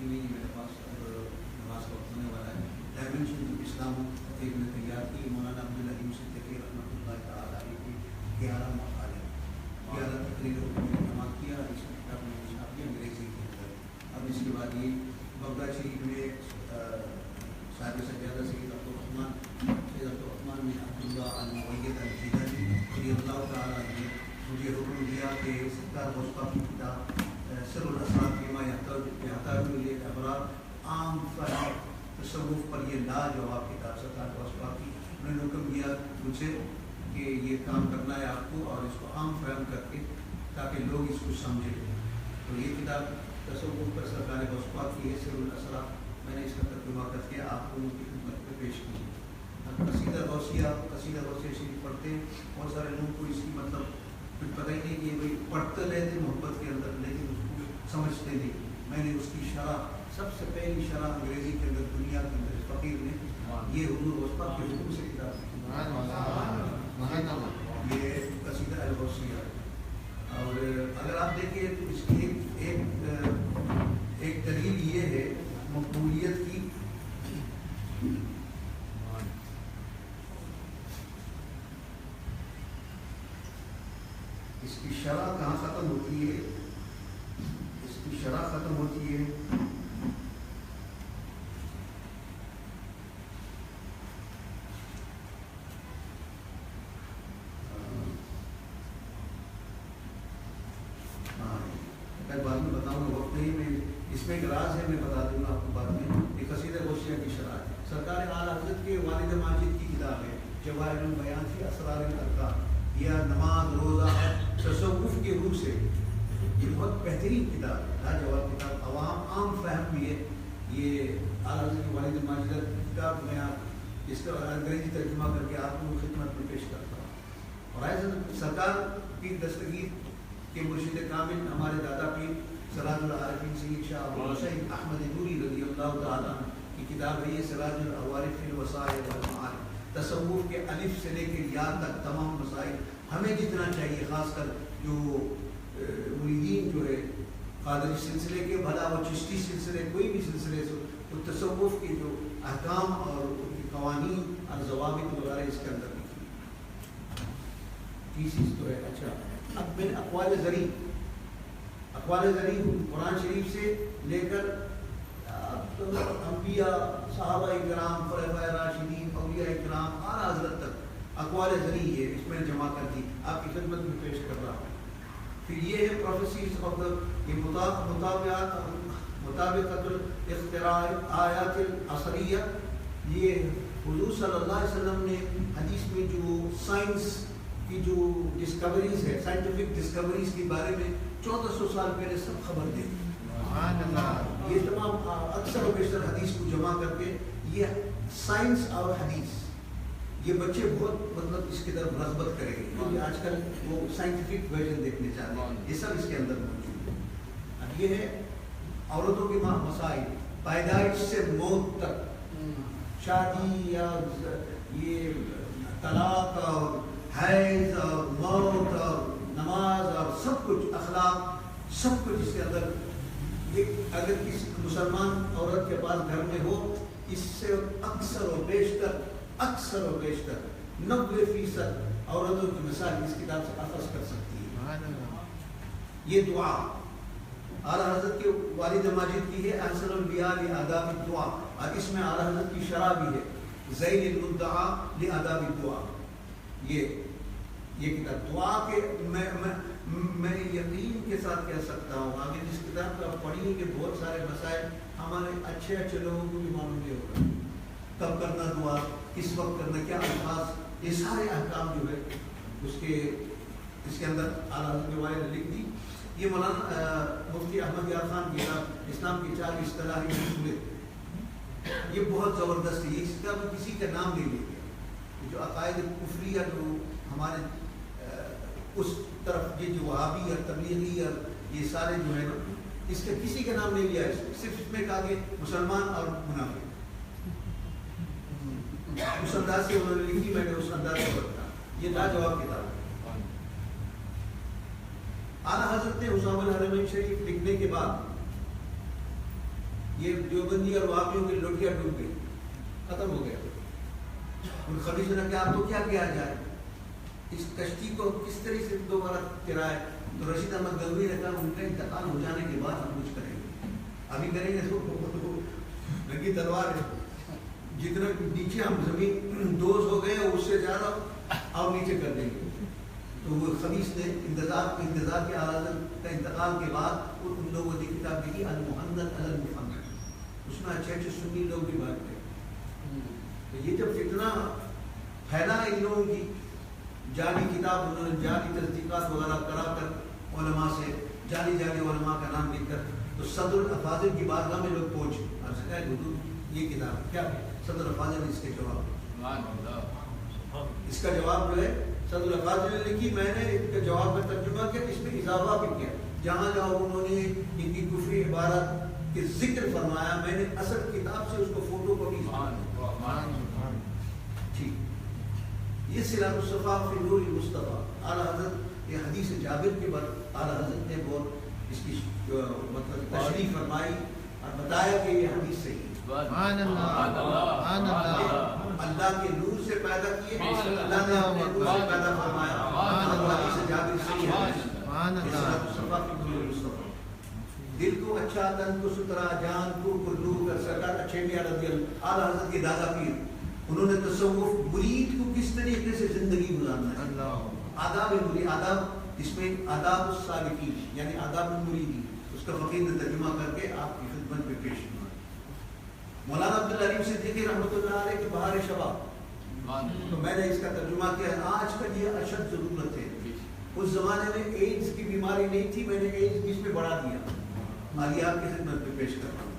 نہیں میرے پاس نماز کا وقت ہونے والا ہے. ڈائمنشن اسلام ایک نے تیار کی مولانا عبدالعلیم صدیقی رحمۃ اللہ تعالیٰ علیہ کی 11 مقالے 11 تقریروں کو جمع کیا. اس کتاب میں چھاپ کیا انگریزی کے اندر. اب اس کے بعد یہ بغداد شریف میں صاحب سجادہ سید عبدالرحمٰن نے عبداللہ المعید الجیلانی رضی اللہ تعالیٰ نے مجھے حکم دیا کہ ستار بسطہ کی کتاب سر الاسرار فیما یحتاج الیہ الابرار عام فہم تصوف پر یہ لاجواب کتاب ستار بسطہ کی. انہوں نے حکم دیا مجھ سے کہ یہ کام کرنا ہے آپ کو اور اس کو عام فہم کر کے تاکہ لوگ اس کو سمجھیں. تو یہ کتاب تصوف پر سرکار بسطہ کی ہے سر الاسرار. میں نے اس کا ترجمہ کر کے آپ کو ان کی خدمت میں پیش کی. قصیدہ غوثیہ شریف پڑھتے ہیں. بہت سارے لوگوں کو اس کی مطلب کچھ پتہ ہی نہیں کہ بھائی پڑھتے رہتے محبت کے اندر لیکن اس کو سمجھتے نہیں. میں نے اس کی شرح سب سے پہلی شرح انگریزی کے اندر دنیا کے اندر فقیر نے یہ حضور وسطیٰ کے حکم سے کتاب یہ قصیدہ الغوثیہ. اور اگر آپ دیکھیں تو اس کی ایک دلیل یہ ہے مقبولیت کی. اس کی شرح کہاں ختم ہوتی ہے؟ اس کی شرح ختم ہوتی ہے بعد میں بتاؤں گا وقت نہیں. میں اس میں ایک راز ہے میں بتا دوں گا آپ کو بعد میں. ایک قصیدہ غوثیہ کی شرح ہے. سرکار اعلیٰ حضرت کے والد ماجد کی کتاب ہے جواہر البیان فی اسرار الارکان. یہ نماز روزہ تصوف کے روح سے یہ بہت بہترین کتاب ہے. لاجواب کتاب عام فہم بھی ہے. یہ اعلیٰ حضرت کے والد ماجد کی کتاب میں آپ اس کا انگریزی ترجمہ کر کے آپ کو خدمت میں پیش کرتا ہوں. اور سرکار کی دستگیر کہ مرشد کامل ہمارے دادا پیر سراج العارفین سید شاہ ابو حسین احمد نوری رضی اللہ تعالیٰ کی کتاب ہے یہ سراج العوارف فی الوسائل والمعارف. تصوف کے الف سے لے کے یا تک تمام مسائل ہمیں جتنا چاہیے. خاص کر جو مریدین جو ہے قادری سلسلے کے بھلا وہ چشتی سلسلے کوئی بھی سلسلے سے وہ تصوف کے جو احکام اور ان کے قوانین اور ضوابط وغیرہ اس کے اندر لکھی تیسیس تو ہے. اچھا اب میں اقوال زرعی قرآن شریف سے لے کر انبیاء صحابہ اکرام خلفائے راشدین اولیاء اکرام اعلیٰ حضرت تک اقوال زرعی ہے اس میں جمع کر دی آپ کی خدمت میں پیش کر رہا ہوں. پھر یہ ہے پروفیسیز آف یہ مطابقت الاختراع آیات العصریہ. یہ حضور صلی اللہ علیہ وسلم نے حدیث میں جو سائنس کی جو ڈسکوریز ہے سائنٹیفک ڈسکوریز کے بارے میں 1400 سال پہلے سب خبر دے دی. یہ تمام اکثر و بیشتر حدیث کو جمع کر کے یہ سائنس اور حدیث یہ بچے بہت مطلب اس کی طرف رغبت کریں گے کیونکہ آج کل وہ سائنٹیفک ورژن دیکھنے چاہتے ہیں. یہ سب اس کے اندر موجود ہے. اب یہ ہے عورتوں کے مسائل پیدائش سے موت تک شادی یا یہ طلاق اور حیض اور موت اور نماز اور سب کچھ اخلاق سب کچھ اس کے اندر. یہ اگر کسی مسلمان عورت کے پاس گھر میں ہو اس سے اکثر و بیشتر 90% عورتوں کی مثال اس کتاب سے اخذ کر سکتی ہے. یہ دعا اعلیٰ حضرت کے والد ماجد کی ہے احسن البیاء لآداب الدعا اور اس میں اعلیٰ حضرت کی شرح بھی ہے ذیل المدعا لآداب الدعا. یہ کتاب دعا کے میں یقین کے ساتھ کہہ سکتا ہوں آگے جس کتاب کو آپ پڑھیں گے بہت سارے مسائل ہمارے اچھے لوگوں کو بھی معلوم نہیں ہوگا. کب کرنا دعا کس وقت کرنا کیا الفاظ یہ سارے احکام جو ہے اس کے اندر اعلیٰ حضرت کے والد نے لکھ دی. یہ مولانا مفتی احمد یار خان کی کتاب اسلام کی 4 اصطلاحی اصول یہ بہت زبردست ہے. اس کتاب میں کسی کا نام نہیں لیا گیا. جو عقائد کفریہ جو ہمارے اس طرف یہ جو وہابی اور تبلیغی اور یہ سارے جو ہے نا اس کا کسی کا نام نہیں لیا. صرف اس میں کہا کہ مسلمان اور منافق اس انداز سے انہوں نے لکھی. میں نے اس انداز سے بتایا. یہ لاجواب کتاب ہے. اعلیٰ حضرت نے حسام الحرمین شریف لکھنے کے بعد یہ دیوبندی اور وہابیوں کی لوٹیاں ڈوب گئی، ختم ہو گیا. ان خبیث نے کہا اب تو کیا کیا جائے، اس کشتی کو کس طرح سے دوبارہ کرائے. تو رشید احمد گنگوی نے کہا ان کا انتقال ہو جانے کے بعد ہم کچھ کریں گے، ابھی کریں گے تو لگی تلوار ہے. جتنا نیچے ہم زمین دوز ہو گئے اس سے زیادہ اور نیچے کر دیں گے. تو وہ خبیث نے انتظار کے اعلیٰ کا انتقال کے بعد ان لوگوں نے کتاب لکھی المحنت المفنن، اس میں اچھے اچھے سنی لوگ بھی بات کرتے. تو یہ جب فتنہ پھیلا ان لوگوں کی جعلی کتاب، انہوں نے جعلی تصدیقات وغیرہ کرا کر علماء سے جعلی علماء کا نام لکھ کر، تو صدر الافاضل کی بارگاہ میں لوگ پہنچے اور سے کہا حضور یہ کتاب کیا ہے. صدر الافاضل نے اس کے جواب، اس کا جواب جو ہے صدر الافاضل نے لکھی، میں نے اس کے جواب میں ترجمہ کیا، اس میں اضافہ بھی کیا. جہاں جہاں انہوں نے ان کی کفری عبارت کے ذکر فرمایا میں نے اصل کتاب سے اس کو فوٹو کاپی ٹھیک. یہ صراط الصفا فی نور المصطفیٰ اعلیٰ حضرت یہ حدیث جابر کے بعد اعلیٰ حضرت نے بہت اس کی مطلب تشریح فرمائی اور بتایا کہ یہ حدیث صحیح ہے. اللہ کے نور سے پیدا کیے، اللہ نے اپنے نور سے پیدا فرمایا. حدیث جابر صحیح ہے. صراط الصفا فی نور المصطفیٰ. دل کو اچھا، تن کو ستھرا، جان کو پردو کر سرکار اچھے میاں رضی اللہ اعلیٰ حضرت کے دادا پیر انہوں نے تصوف مرید کو کس طریقے سے زندگی گزارنا ہے. آداب مرید، آداب اس میں آداب السالکین یعنی آداب المریدی، اس کا فقیر نے ترجمہ کر کے آپ کی خدمت میں پیش کیا. مولانا عبدالعلیم صدیقی رحمۃ اللہ علیہ کے بہار شباب، تو میں نے اس کا ترجمہ کیا. آج کل یہ اشد ضرورت ہے. اس زمانے میں ایڈز کی بیماری نہیں تھی، میں نے ایڈز بیچ میں بڑھا دیا. آگے آپ کی خدمت میں پیش کرتا ہوں.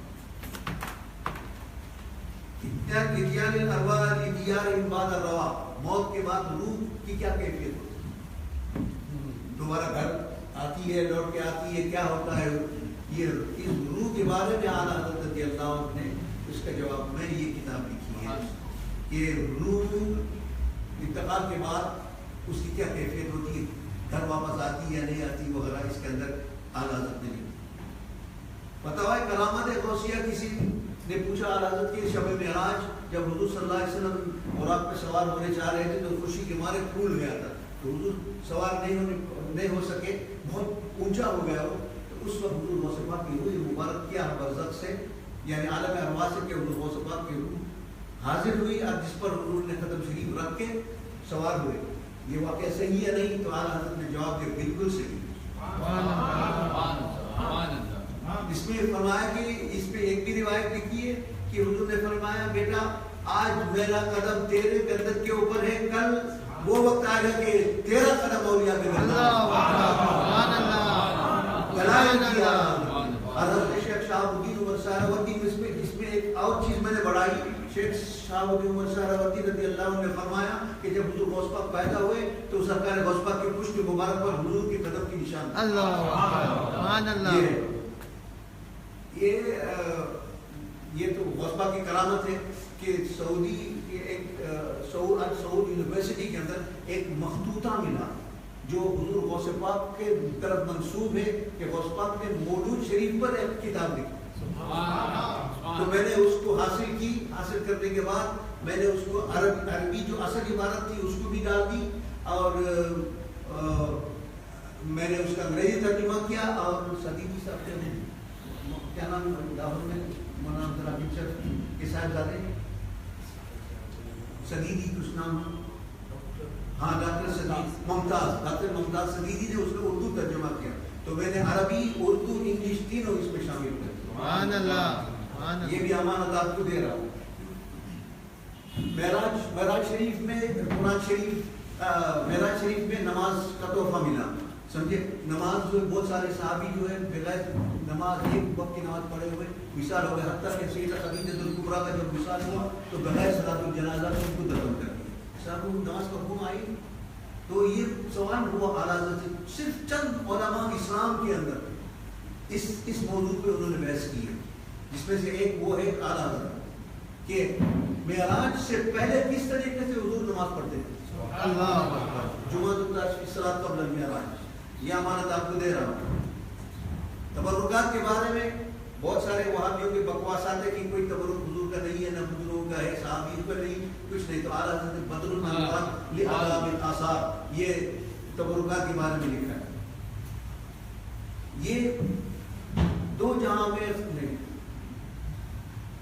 موت کے بعد روح کی کیا کیفیت ہوتی ہے، دوبارہ گھر آتی ہے، لوٹ کے آتی ہے، کیا ہوتا ہے. یہ اس روح کے بارے میں اعلیٰ حضرت رضی اللہ عنہ نے اس کا جواب میں یہ کتاب لکھی ہے کہ روح انتقال کے بعد اس کی کیا کیفیت ہوتی ہے، گھر واپس آتی یا نہیں آتی وغیرہ. اس کے اندر اعلیٰ حضرت نے لکھی. فتاوی کرامت غوثیہ کسی نے پوچھا اعلیٰ حضرت کی شب معراج جب حضور صلی اللہ علیہ وسلم براق پہ سوار ہونے چاہ رہے تھے تو خوشی کے مارے پھول گیا تھا. تو حضور سوار نہیں ہو سکے، بہت اونچا ہو گیا ہو. تو اس وقت حضور غوث پاک کی روح مبارک کیا برزخ سے یعنی عالم ارواح سے کہ حضور غوث پاک کی روح حاضر ہوئی اور جس پر حضور نے ختم شریف رکھ کے سوار ہوئے. یہ واقعہ صحیح ہے نہیں؟ تو اعلیٰ حضرت نے جواب دیا بالکل صحیح. اس میں فرمایا کہ اس پہ ایک بھی روایت لکھی ہے کہ حضور نے فرمایا بیٹا آج میرا قدم تیرے گردن کے اوپر ہے، کل وہ وقت آئے گا کہ تیرا قدم اولیاء کے گردن. حضرت شیخ شہاب الدین عمر سہروردی اس میں ایک اور چیز میں نے بڑھائی. شیخ شہاب الدین عمر سہروردی رضی اللہ عنہ نے فرمایا کہ جب حضور غوث پاک پیدا ہوئے تو سرکار غوث پاک کے پشت مبارک پر حضور کے قدم کی نشان. یہ تو غوث پاک کی کرامت ہے کہ سعودی کے ایک سعود یونیورسٹی کے اندر ایک مخطوطہ ملا جو حضور غوث پاک کے طرف منسوب ہے کہ غوث پاک نے مولود شریف پر ایک کتاب لکھی. تو میں نے اس کو حاصل کی. حاصل کرنے کے بعد میں نے اس کو عربی جو اصل عبارت تھی اس کو بھی ڈال دی اور میں نے اس کا انگریزی ترجمہ کیا. اور صدیقی صاحب نے کیا نام لاہور میں مولانا عبد الحمید کے صاحبزادے صدیقی کچھ نام، ہاں ڈاکٹر صدیق ڈاکٹر ممتاز صدیقی نے اس کو اردو ترجمہ کیا. تو میں نے عربی اردو انگلش تینوں اس میں شامل کر دیا. یہ بھی امانت آپ کو دے رہا ہوں. معراج شریف میں قرآن شریف معراج شریف میں نماز کا تحفہ ملا. سمجھے نماز جو بہت سارے صحابی جو ہے بغیر نماز ایک وقت کی نماز پڑھے ہوئے وصال ہو گئے. حتیٰ کہ سیدہ خدیجہ الکبریٰ کا جب وصال ہوا تو بغیر صلاۃ الجنازہ ان کو دفن کر دیا. صاحب نماز کا حکم آئی. تو یہ سوال ہوا اعلیٰ حضرت سے. صرف چند علماء اسلام کے اندر اس موضوع پہ انہوں نے بحث کی ہے جس میں سے ایک وہ ہے اعلیٰ حضرت کہ معراج سے پہلے کس طریقے سے حضور نماز پڑھتے تھے. جمعہ الصلاۃ قبل المعراج. یہ امانت آپ کو دے رہا ہوں. تبرکات کے بارے میں بہت سارے وہابیوں کے بکواسات ہے کہ کوئی تبرک حضور کا نہیں ہے، نہ بزرگوں کا ہے، صحابیوں کا نہیں، کچھ نہیں. تو اعلیٰ حضرت بدر الانوار لآداب الآثار یہ تبرکات کے بارے میں لکھا ہے. یہ دو جہاں میں نہیں،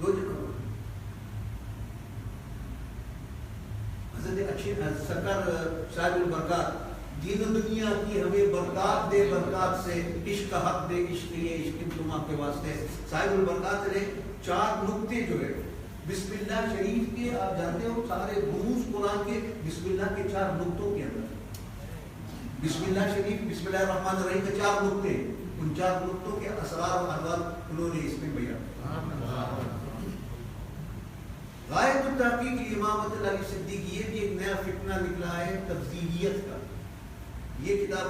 دو جگہ حضرت اچھی سرکار صاحب البرکات دین و دنیا کی ہمیں برکات دے، برکات سے عشق حق دے، عشق یہ عشق تمہاں کے واسطے. صاحب البرکات نے 4 نقطے جو ہے بسم اللہ شریف کے، آپ جانتے ہو سارے رموز قرآن کے بسم اللہ کے 4 نقطوں کے اندر. بسم اللہ شریف بسم اللہ الرحمن الرحیم کے 4 نقطے، ان 4 نقطوں کے اسرار و انوار انہوں نے اس میں بیان. غایت التحقیق امامت علی صدیق، یہ بھی ایک نیا فتنہ نکلا ہے تفضیلیت کا. یہ کتاب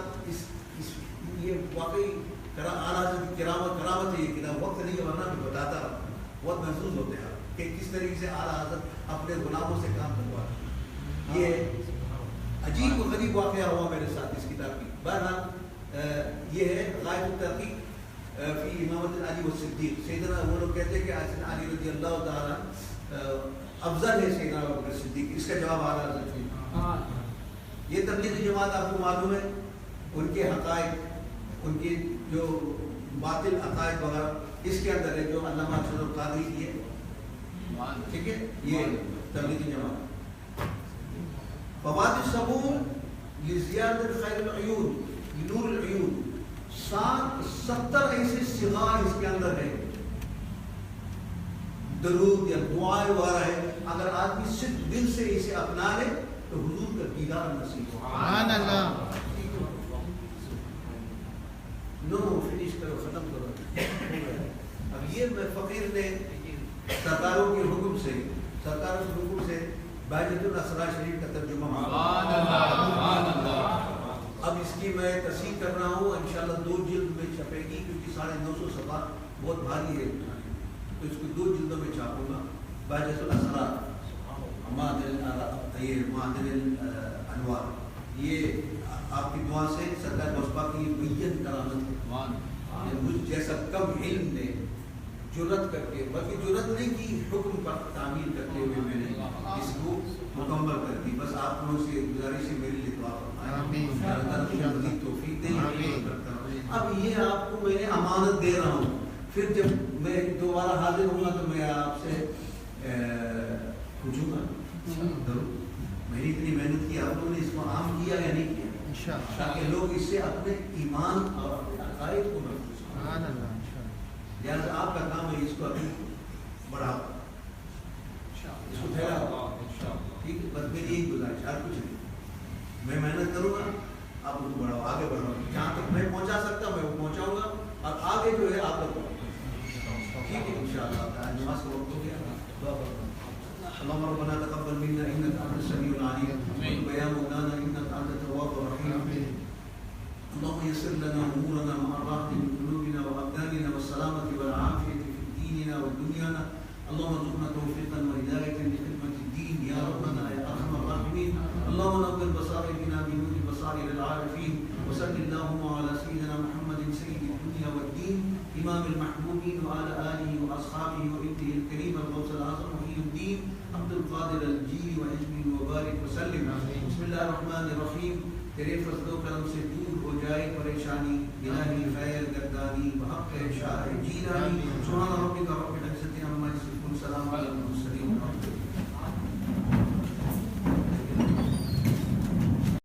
یہ واقعی کرامت ہے. یہ کتاب وقت نہیں ہے ورنہ میں بتاتا رہا، بہت محسوس ہوتے ہیں آپ کہ کس طریقے سے اعلیٰ حضرت اپنے غلاموں سے کام کروا. یہ عجیب و غریب واقعہ ہوا میرے ساتھ اس کتاب کی. بہرحال یہ ہے غایت التحقیق فی امامت علی و صدیق. سیدنا وہ لوگ کہتے ہیں کہ علی رضی اللہ تعالیٰ افضل ہے سیدنا ابوبکر صدیق. اس کا جواب اعلیٰ حضرت نے. یہ تبلیغی جماعت آپ کو معلوم ہے، ان کے حقائق، ان کی جو باطل عقائد وغیرہ اس کے اندر ہے، جو علامہ ارشد القادری کی ہے. ٹھیک ہے، یہ تبلیغی جماعت. فوائد الصبور لزیادۃ خیر العیون لنور العیون، 70 ایسے صیغہ اس کے اندر ہے، درود یا دعائیں وغیرہ ہے. اگر آدمی صرف دل سے اسے اپنا لے تو حضور کا دیدار نصیب ہو. سبحان اللہ. نو فنش کرو، ختم کرو. اب یہ فقیر نے سرکاروں کے حکم سے بہجت الاسرار شریف کا ترجمہ. اب اس کی میں تصحیح کر رہا ہوں، انشاءاللہ 2 جلد میں چھپے گی، کیونکہ 950 صفحہ بہت بھاری ہے، تو اس کو 2 جلدوں میں چھاپوں گا. بہجت الاسرار معدن الانوار. یہ آپ کی دعا سے سرکار مصطفیٰ کی بیت کرامت ہے. مجھ جیسا کم علم نے جرت کر کے، بلکہ جرت نہیں کی، حکم پر تعمیل کرتے ہوئے میں نے اس کو مکمل کر دی. بس آپ لوگوں سے گزارش ہے میرے لیے دعا فرمائیں، مزید توفیق دیں. اب یہ آپ کو میں نے امانت دے رہا ہوں، پھر جب میں دوبارہ حاضر ہوں گا تو میں آپ سے پوچھوں گا ضرور میں نے اتنی محنت کی، آپ لوگوں نے اس کو عام کیا یا نہیں کیا، تاکہ لوگ اس سے اپنے ایمان اور اپنے عقائد کو محفوظ کریں. لہٰذا آپ کا کام ہے اس کو ابھی بڑھاؤ، اس کو پھیلاؤ. ٹھیک ہے، بس میری یہی گزارش، اور کچھ نہیں. میں محنت کروں گا، آپ اس کو بڑھاؤ، آگے بڑھاؤ. جہاں تک میں پہنچا سکتا ہوں میں وہ پہنچاؤں گا، اور آگے جو ہے آپ لوگ. ٹھیک ہے انشاءاللہ. نماز کا وقت ہو گیا، دعا کرو. اللهم ربنا تقبل منا انك انت السميع العليم وتب يا مولانا انك انت التواب الرحيم. اللهم يسر لنا امورنا مع الراحه من قلوبنا وابداننا والسلامه والعافيه في ديننا ودنيانا. اللهم ارزقنا توفيقا وهدايه لخدمه الدين يا ربنا يا ارحم الراحمين. اللهم نور بصائرنا بنور بصائر العارفين. وصل اللهم على سيدنا محمد سيد الدنيا والدين امام المحبوبين وعلى اله واصحابه وابنه الكريم الغوث الاعظم محي الدين عبد القادر الجیلی وحجبی وبارک وسلم. بسم اللہ الرحمن الرحیم. تیرے فضل و کرم سے دور ہو جائے پریشانی، الہی خیر گردانی بحق شاہ جیلانی. سبحان ربک رب العزت عما یصفون، سلام علی